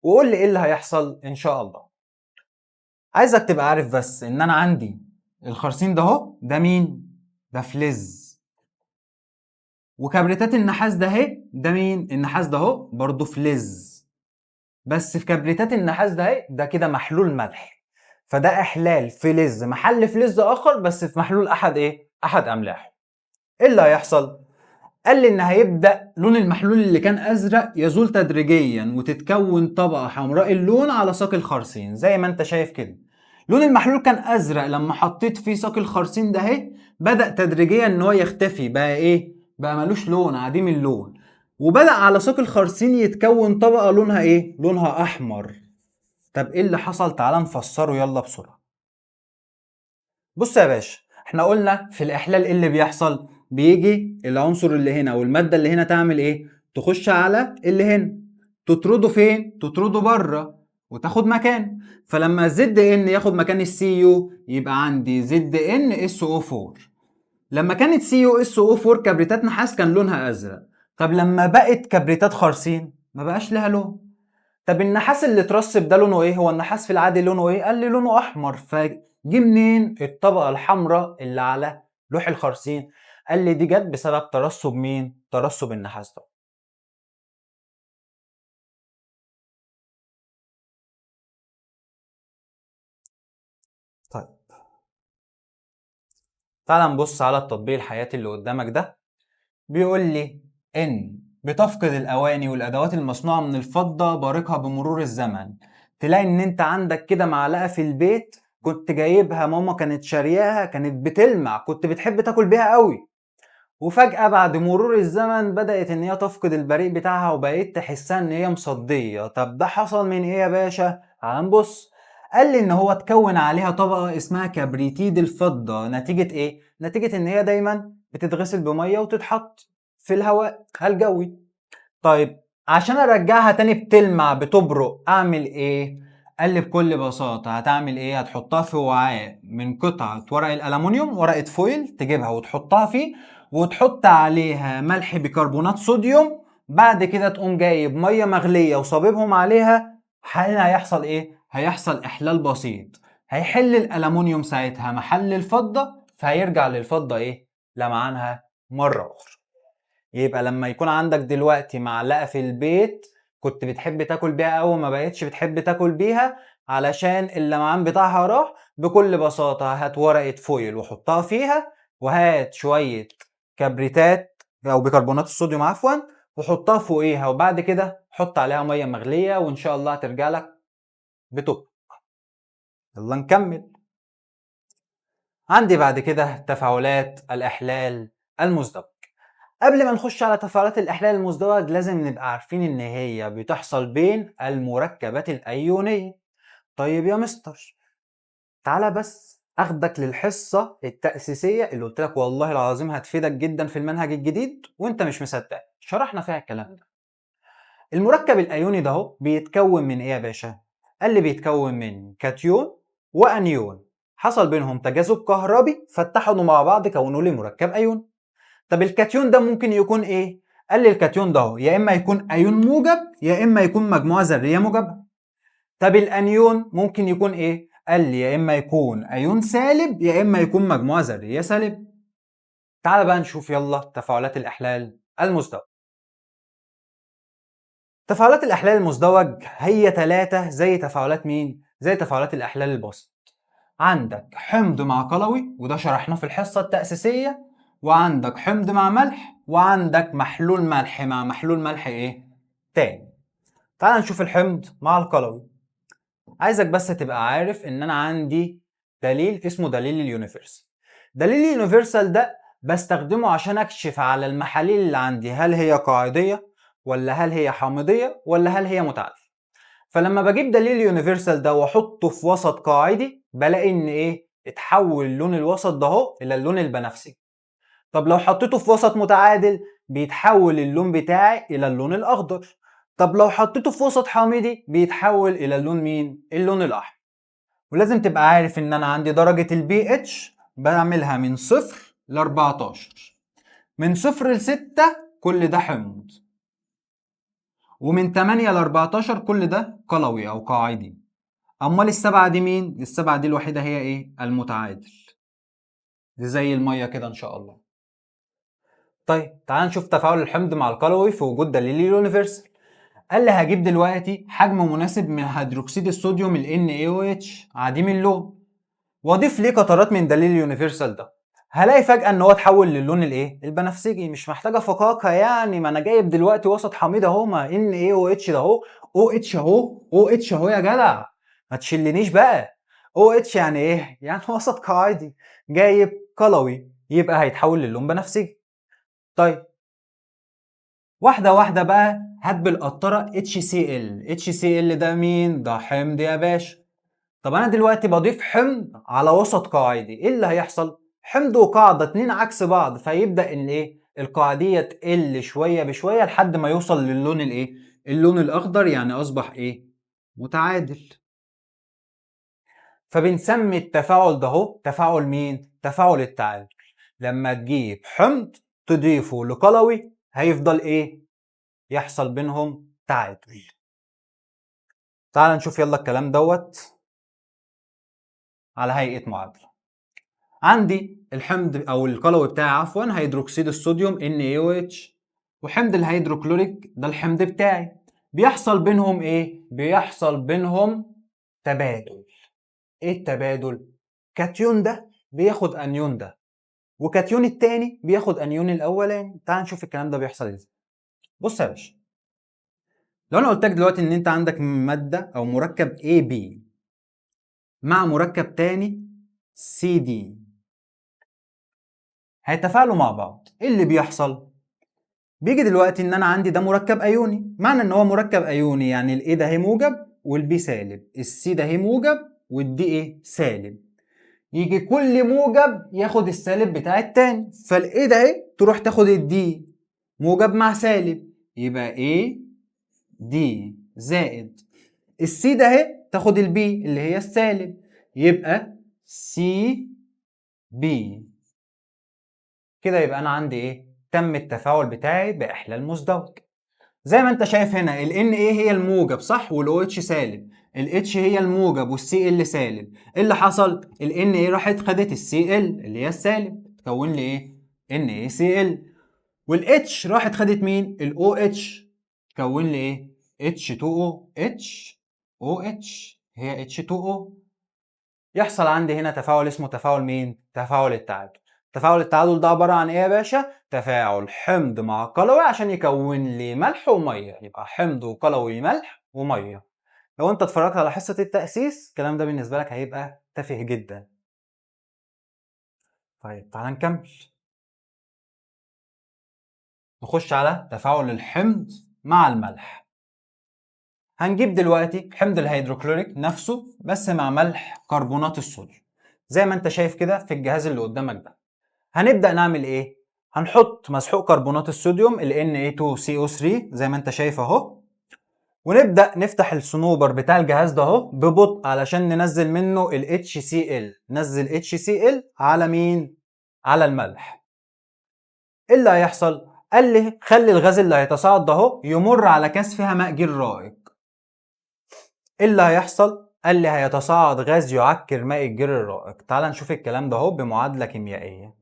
Speaker 1: وقول لي ايه اللي هيحصل ان شاء الله. عايزك تبقى عارف بس ان انا عندي الخرسين ده اهو، ده مين؟ ده فلز. وكبريتات النحاس ده اهي، ده مين؟ النحاس ده اهو برضه فلز. بس في كبريتات النحاس ده اهي ده كده محلول ملح. فده احلال فلز محل فلز اخر بس في محلول احد ايه؟ احد املاح. ايه اللي هيحصل؟ قال لي ان هيبدا لون المحلول اللي كان ازرق يزول تدريجيا وتتكون طبقه حمراء اللون على ساق الخرسين زي ما انت شايف كده. لون المحلول كان ازرق لما حطيت فيه ساق الخرسين ده اهي، بدا تدريجيا ان هو يختفي، بقى ايه؟ بقى ملوش لون، عديم اللون. وبدا على ساق الخرسين يتكون طبقه لونها ايه؟ لونها احمر. طب ايه اللي حصل؟ تعال نفسره يلا بسرعه. بص يا باشا، احنا قلنا في الاحلال ايه اللي بيحصل؟ بيجي العنصر اللي هنا والماده اللي هنا تعمل ايه؟ تخش على اللي هنا، تطرده فين؟ تطرده بره وتاخد مكان. فلما زد ان ياخد مكان السي يو يبقى عندي زد ان اس او 4. لما كانت سي يو اس او 4 كبريتات نحاس كان لونها ازرق. طب لما بقت كبريتات خرسين ما بقاش لها لون. طب النحاس اللي اترسب ده لونه ايه؟ هو النحاس في العادي لونه ايه؟ قال لي لونه احمر. فجه منين الطبقه الحمراء اللي على لوح الخرسين؟ قال لي دي جت بسبب ترسب مين؟ ترسب النحاس ده. طيب تعال نبص على التطبيق الحياتي اللي قدامك ده. بيقول لي ان بتفقد الاواني والادوات المصنوعه من الفضه بارقها بمرور الزمن. تلاقي ان انت عندك كده معلقه في البيت كنت جايبها، ماما كانت شارياها، كانت بتلمع، كنت بتحب تاكل بيها قوي، وفجأة بعد مرور الزمن بدأت إن هي تفقد البريق بتاعها وبقيت تحسها إن هي مصدية. طب ده حصل من إيه يا باشا؟ تعال نبص. قال لي إن هو اتكون عليها طبقة اسمها كبريتيد الفضة. نتيجة إيه؟ نتيجة إن هي دايما بتتغسل بمية وتتحط في الهواء الجوي. طيب عشان ارجعها تاني بتلمع بتبرق اعمل ايه؟ قال لي بكل بساطة هتعمل ايه؟ هتحطها في وعاء من قطعة ورق الألمونيوم، ورقة فويل تجيبها وتحطها فيه، وتحط عليها ملح بيكربونات صوديوم. بعد كده تقوم جايب مية مغلية وصاببهم عليها. هنا هيحصل ايه؟ هيحصل احلال بسيط، هيحل الألمونيوم ساعتها محل الفضة، فهيرجع للفضة ايه؟ لمعانها مرة أخرى. يبقى لما يكون عندك دلوقتي معلقة في البيت كنت بتحب تاكل بيها أوي ما بقتش بتحب تاكل بيها علشان اللمعان بتاعها راح، بكل بساطة هات ورقة فويل وحطها فيها، وهات شوية كبريتات أو بيكربونات الصوديوم عفوا وحطها فوقيها، وبعد كده حط عليها مية مغلية وإن شاء الله هترجع لك بتوب. يلا نكمل. عندي بعد كده تفاعلات الإحلال المزدوج. قبل ما نخش على تفاعلات الإحلال المزدوج لازم نبقى عارفين إن هي بتحصل بين المركبات الأيونية. طيب يا مستر، تعالى بس أخدك للحصة التأسيسية اللي قلت لك والله العظيم هتفيدك جدا في المنهج الجديد وأنت مش مصدق، شرحنا فيها الكلام ده. المركب الأيوني ده هو بيتكون من إيه يا باشا؟ قال لي بيتكون من كاتيون وأنيون، حصل بينهم تجاذب كهربي فاتحدوا مع بعض كونوا لي مركب أيوني. طب الكاتيون ده ممكن يكون ايه؟ قال لي الكاتيون ده هو يا اما يكون ايون موجب يا اما يكون مجموعه ذريه موجبه. طب الانيون ممكن يكون ايه؟ قال لي يا اما يكون ايون سالب يا اما يكون مجموعه ذريه سالب. تعال بقى نشوف يلا تفاعلات الاحلال المزدوج. تفاعلات الاحلال المزدوج هي ثلاثه زي تفاعلات مين؟ زي تفاعلات الاحلال البسيط. عندك حمض مع قلوي وده شرحناه في الحصة التأسيسية، وعندك حمض مع ملح، وعندك محلول ملح مع محلول ملح ايه؟ تاني. تعال نشوف الحمض مع القلوي. عايزك بس تبقى عارف ان انا عندي دليل اسمه دليل اليونيفرسال. دليل اليونيفرسال ده بستخدمه عشان اكشف على المحاليل اللي عندي هل هي قاعدية ولا هل هي حامضية ولا هل هي متعادلة. فلما بجيب دليل يونيفرسال ده واحطه في وسط قاعدي بلاقي ان ايه؟ اتحول اللون الوسط ده اهو الى اللون البنفسجي. طب لو حطيته في وسط متعادل بيتحول اللون بتاعي الى اللون الاخضر. طب لو حطيته في وسط حامضي بيتحول الى اللون مين؟ اللون الاحمر. ولازم تبقى عارف ان انا عندي درجة البي اتش بعملها من 0 ل 14. من 0 ل 6 كل ده حمض، ومن 8 ل 14 كل ده قلوي او قاعدي. امال السبعه دي مين؟ السبعه دي الوحيده هي ايه؟ المتعادل. دي زي الميه كده ان شاء الله. طيب تعال نشوف تفاعل الحمض مع القلوي في وجود دليل اليونيفرسال. قال لي هجيب دلوقتي حجم مناسب من هيدروكسيد الصوديوم ال NaOH عديم اللون، واضيف ليه قطرات من دليل اليونيفرسال ده. هلاقي فجأة ان هو اتحول للون الايه؟ البنفسجي. مش محتاجة فقاقة يعني، ما انا جايب دلوقتي وسط حميد اهو، ما NaOH ده اهو، OH اهو، OH اهو يا جدع. ما تشلنيش بقى. OH يعني ايه؟ يعني وسط قاعدي جايب قلوي يبقى هيتحول للون بنفسجي. طيب واحدة واحدة بقى، هات بالقطرة HCl. HCl ده مين؟ ده حمض يا باشا. طب انا دلوقتي بضيف حمض على وسط قاعدي، ايه اللي هيحصل؟ حمض وقاعده اتنين عكس بعض، فيبدا ان ايه؟ القاعديه تقل شويه بشويه لحد ما يوصل للون الايه؟ اللون الاخضر، يعني اصبح ايه؟ متعادل. فبنسمي التفاعل ده هو تفاعل مين؟ تفاعل التعادل. لما تجيب حمض تضيفه لقلوي هيفضل ايه؟ يحصل بينهم تعادل. تعال نشوف يلا الكلام دوت على هيئه معادله. عندي الحمض او القلوي بتاعي عفوا هيدروكسيد الصوديوم NaOH، وحمض الهيدروكلوريك ده الحمض بتاعي. بيحصل بينهم ايه؟ بيحصل بينهم تبادل. ايه التبادل؟ كاتيون ده بياخد انيون ده، وكاتيون التاني بياخد انيون الاولاني. تعال نشوف الكلام ده بيحصل ازاي. بص يا باشا، لو انا قلت لك دلوقتي ان انت عندك ماده او مركب AB مع مركب تاني CD هيتفاعلوا مع بعض، ايه اللي بيحصل؟ بيجي دلوقتي ان انا عندي ده مركب ايوني. معنى ان هو مركب ايوني يعني الاي ده هي موجب والبي سالب، السي ده هي موجب والدي ايه؟ سالب. يجي كل موجب ياخد السالب بتاع التاني، فالاي ده اهي تروح تاخد الدي موجب مع سالب، يبقى ايه؟ دي زائد السي ده اهي تاخد البي اللي هي السالب، يبقى سي بي. كده يبقى انا عندي ايه؟ تم التفاعل بتاعي باحلال مزدوج. زي ما انت شايف هنا ال Na هي الموجب صح، وال OH سالب، ال H هي الموجب وال Cl سالب. ايه اللي حصل؟ ال Na راحت خدت ال Cl اللي هي السالب تكون لي ايه؟ NaCl. وال H راحت خدت مين؟ ال OH تكون لي ايه؟ H2O. HOH هي H2O. يحصل عندي هنا تفاعل اسمه تفاعل مين؟ تفاعل التعادل. تفاعل التعادل ده عبارة عن ايه يا باشا؟ تفاعل حمض مع قلوي عشان يكون لي ملح ومية، يبقى حمض وقلوي ملح ومية. لو انت اتفرجت على حصة التأسيس الكلام ده بالنسبة لك هيبقى تافه جدا. طيب تعال نكمل. نخش على تفاعل الحمض مع الملح. هنجيب دلوقتي حمض الهيدروكلوريك نفسه بس مع ملح كربونات الصوديوم زي ما انت شايف كده في الجهاز اللي قدامك ده. هنبدأ نعمل ايه؟ هنحط مسحوق كربونات الصوديوم ال Na2CO3 زي ما انت شايف اهو، ونبدأ نفتح الصنوبر بتاع الجهاز ده اهو ببطء علشان ننزل منه ال HCl. نزل HCl على مين؟ على الملح. ايه اللي هيحصل؟ قال لي خلي الغاز اللي هيتصاعد ده اهو يمر على كاس فيها ماء جير رائق. ايه اللي هيحصل؟ قال لي هيتصاعد غاز يعكر ماء الجير الرائق. تعال نشوف الكلام ده اهو بمعادلة كيميائية.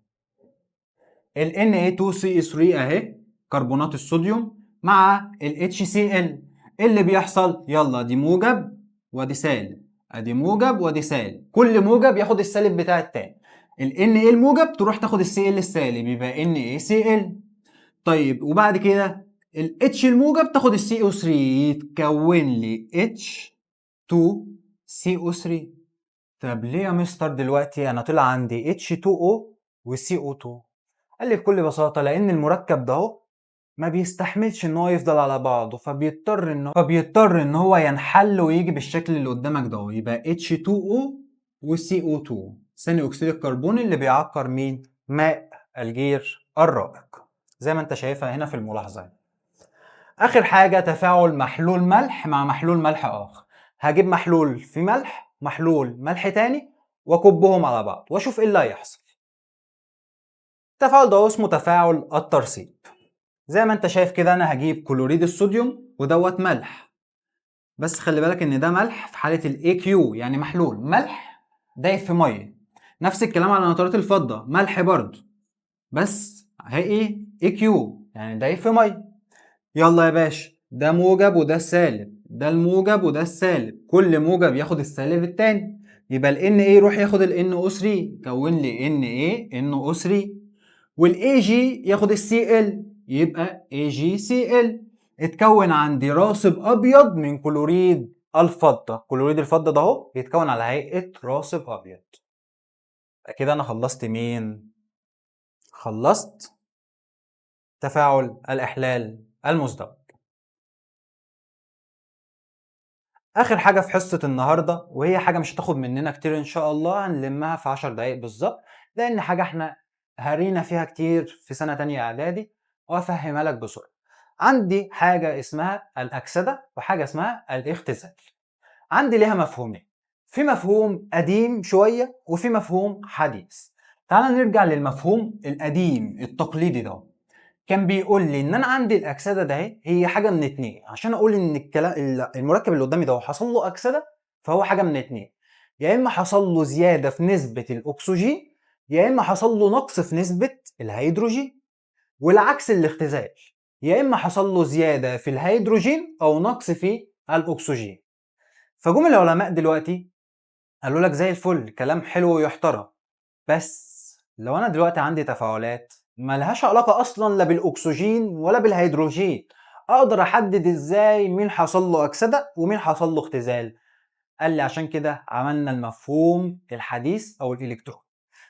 Speaker 1: ال Na2CO3 اهي كربونات الصوديوم مع ال HCl. ايه اللي بيحصل؟ يلا دي موجب ودي سالب، ادي موجب ودي سالب، كل موجب ياخد السالب بتاع التاني. ال Na الموجب تروح تاخد ال Cl السالب يبقى NaCl. طيب وبعد كده ال H الموجب تاخد ال CO3 يتكون لي H2CO3. طب ليه يا مستر دلوقتي انا طلع عندي H2O و CO2؟ قال لي بكل بساطة لأن المركب ده اهو ما بيستحملش ان هو يفضل على بعضه، فبيضطر ان هو ينحل ويجي بالشكل اللي قدامك ده، يبقى H2O و CO2 ثاني اكسيد الكربون اللي بيعكر مين؟ ماء الجير الرائق زي ما انت شايفها هنا في الملاحظة. اخر حاجة تفاعل محلول ملح مع محلول ملح اخر. هجيب محلول في ملح محلول ملح تاني واكبهم على بعض واشوف ايه اللي هيحصل. التفاعل ده اسمه تفاعل الترسيب. زي ما انت شايف كده انا هجيب كلوريد الصوديوم ودوت ملح، بس خلي بالك ان ده ملح في حالة ال AQ يعني محلول ملح دايب في مية. نفس الكلام على نترات الفضة ملح برضه بس هي ايه AQ يعني دايب في مية. يلا يا باشا ده موجب وده السالب، ده الموجب وده السالب، كل موجب ياخد السالب التاني، يبقى ال Na يروح ياخد ال NO3 كون لي NaNO3، وال Ag ياخد ال Cl يبقى AgCl. اتكون عندي راسب ابيض من كلوريد الفضة. كلوريد الفضة ده اهو بيتكون على هيئة راسب ابيض. كده انا خلصت مين؟ خلصت تفاعل الاحلال المزدوج. اخر حاجه في حصه النهارده، وهي حاجه مش هتاخد مننا كتير ان شاء الله، هنلمها في 10 دقايق بالظبط، لان حاجه احنا هرينا فيها كتير في سنه تانية اعدادي وافهمها لك بسرعه. عندي حاجه اسمها الاكسده وحاجه اسمها الاختزال. عندي ليها مفهومين، في مفهوم قديم شويه وفي مفهوم حديث. تعال نرجع للمفهوم القديم التقليدي ده. كان بيقول لي ان انا عندي الاكسده ده هي حاجه من اتنين، عشان اقول ان المركب اللي قدامي ده حصل له اكسده فهو حاجه من اتنين، يا اما حصل له زياده في نسبه الاكسجين يا اما حصل له نقص في نسبه الهيدروجين، والعكس الاختزال، يا اما حصل له زياده في الهيدروجين او نقص في الاكسجين. فجم العلماء دلوقتي قالوا لك زي الفل كلام حلو ويحترم، بس لو انا دلوقتي عندي تفاعلات ملهاش علاقة اصلا لا بالاكسجين ولا بالهيدروجين، اقدر احدد ازاي مين حصل له اكسدة ومين حصل له اختزال؟ قال لي عشان كده عملنا المفهوم الحديث او الالكترون.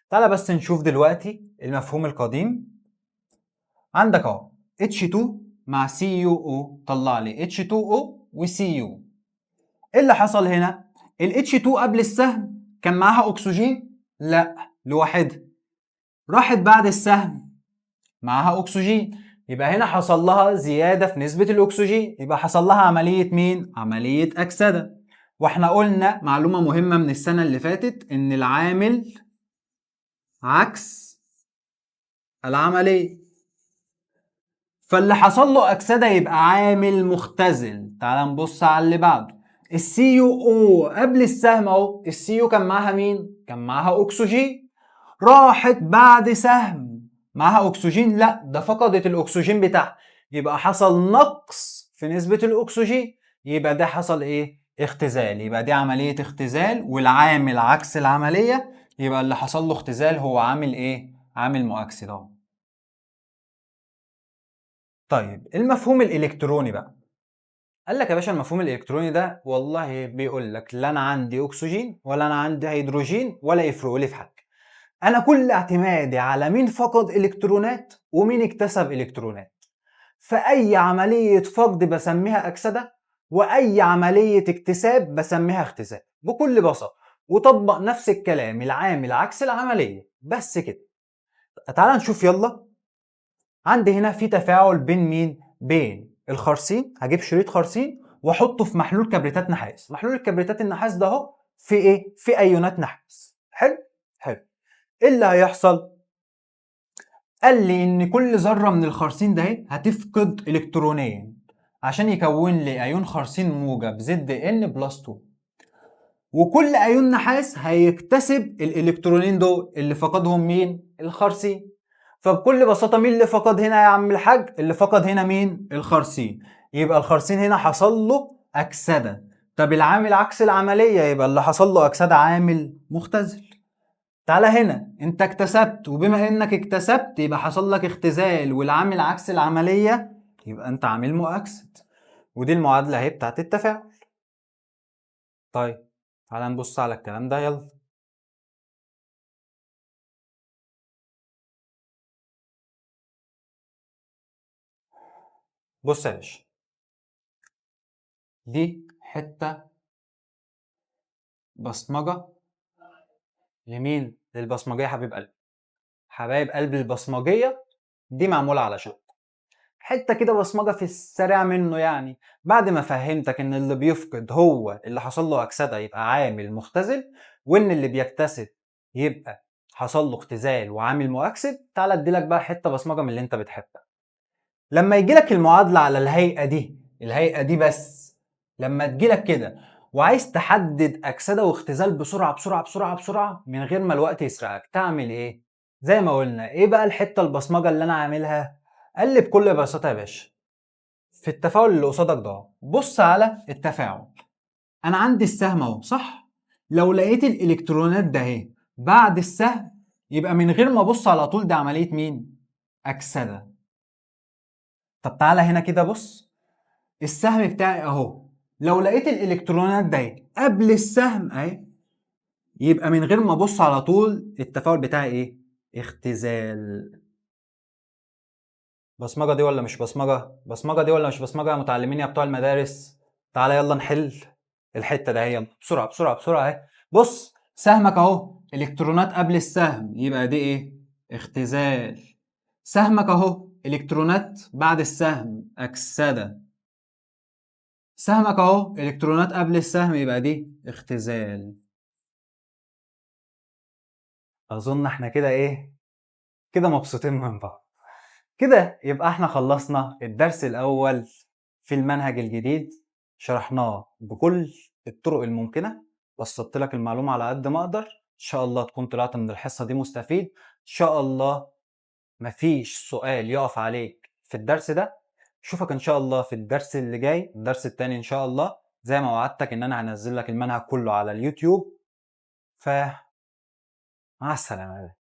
Speaker 1: تعالى بس نشوف دلوقتي المفهوم القديم. عندك اهو H2 مع CuO طلع لي H2O و Cu. ايه اللي حصل هنا؟ ال H2 قبل السهم كان معاها اكسجين؟ لا لوحدها، راحت بعد السهم معاها اكسجين، يبقى هنا حصل لها زياده في نسبه الاكسجين، يبقى حصل لها عمليه مين؟ عمليه اكسده. واحنا قلنا معلومه مهمه من السنه اللي فاتت ان العامل عكس العمليه، فاللي حصل له اكسده يبقى عامل مختزل. تعال نبص على اللي بعده. السي يو او قبل السهم اهو، السي يو كان معاها مين؟ كان معاها اكسجين، راحت بعد سهم معاها اكسجين؟ لا ده فقدت الاكسجين بتاعها، يبقى حصل نقص في نسبة الاكسجين، يبقى ده حصل ايه؟ اختزال. يبقى دي عملية اختزال والعامل عكس العملية، يبقى اللي حصل له اختزال هو عامل ايه؟ عامل مؤكسد اهو. طيب المفهوم الالكتروني بقى، قال لك يا باشا المفهوم الالكتروني ده والله بيقول لك لا انا عندي اكسجين ولا انا عندي هيدروجين ولا يفرق لي في حاجه، انا كل اعتمادي على مين فقد الكترونات ومين اكتسب الكترونات. فأي عملية فقد بسميها أكسدة، وأي عملية اكتساب بسميها اختزال بكل بساطة. وطبق نفس الكلام، العامل عكس العملية، بس كده. تعال نشوف يلا. عندي هنا في تفاعل بين مين؟ بين الخرسين. هجيب شريط خرسين واحطه في محلول كبريتات نحاس. محلول الكبريتات النحاس ده اهو في ايه؟ في ايونات نحاس. حلو. حلو. ايه اللي هيحصل؟ قال لي ان كل ذره من الخرسين ده اهي هتفقد الكترونين عشان يكون لي ايون خرسين موجب زد ان بلس 2، وكل ايون نحاس هيكتسب الالكترونين دول اللي فقدهم مين؟ الخرسين. فبكل بساطه مين اللي فقد هنا يا عم الحاج؟ اللي فقد هنا مين؟ الخرسين. يبقى الخرسين هنا حصل له اكسده. طب العامل عكس العمليه، يبقى اللي حصل له اكسده عامل مختزل. تعالى هنا، انت اكتسبت، وبما انك اكتسبت يبقى حصل لك اختزال، والعامل عكس العمليه يبقى انت عامل مؤكسد. ودي المعادله اهي بتاعت التفاعل. طيب تعالى نبص على الكلام ده يلا. بص يا باشا، دي حته بصمجه لمين؟ للبصمجيه حبيب قلبي. حبايب قلبي البصمجيه دي معموله علشان حته كده بصمجه في السريع منه. يعني بعد ما فهمتك ان اللي بيفقد هو اللي حصل له اكسده يبقى عامل مختزل، وان اللي بيكتسب يبقى حصل له اختزال وعامل مؤكسد، تعالى اديلك بقى حته بصمجه من اللي انت بتحبها. لما يجيلك المعادله على الهيئه دي، الهيئه دي بس، لما تجيلك كده وعايز تحدد اكسده واختزال بسرعه بسرعه بسرعه بسرعه من غير ما الوقت يسرقك، تعمل ايه؟ زي ما قلنا، ايه بقى الحته البصمجه اللي انا عاملها؟ قال لي بكل بساطه يا باشا، في التفاعل اللي قصادك ده بص على التفاعل. انا عندي السهم اهو، صح؟ لو لقيت الالكترونات ده اهي بعد السهم، يبقى من غير ما ابص على طول ده عمليه مين؟ اكسده. طب تعالى هنا كده بص، السهم بتاعي اهو، لو لقيت الالكترونات ده اهي قبل السهم اهي، يبقى من غير ما ابص على طول التفاعل بتاعي ايه؟ اختزال. بصمجه دي ولا مش بصمجه؟ بصمجه دي ولا مش بصمجه يا متعلمين يا بتوع المدارس؟ تعالى يلا نحل الحته ده. هي بسرعه بسرعه بسرعه اهي. بص سهمك اهو الكترونات قبل السهم، يبقى دي ايه؟ اختزال. سهمك اهو الكترونات بعد السهم، اكسده. سهمك اهو الكترونات قبل السهم، يبقى دي اختزال. اظن احنا كده ايه؟ كده مبسوطين من بعض. كده يبقى احنا خلصنا الدرس الاول في المنهج الجديد، شرحناه بكل الطرق الممكنة، بسطت لك المعلومة على قد ما اقدر. ان شاء الله تكون طلعت من الحصة دي مستفيد. ان شاء الله مفيش سؤال يقف عليك في الدرس ده. اشوفك ان شاء الله في الدرس اللي جاي، الدرس التاني ان شاء الله، زي ما وعدتك ان انا هنزل لك المنهج كله على اليوتيوب. فمع السلامة.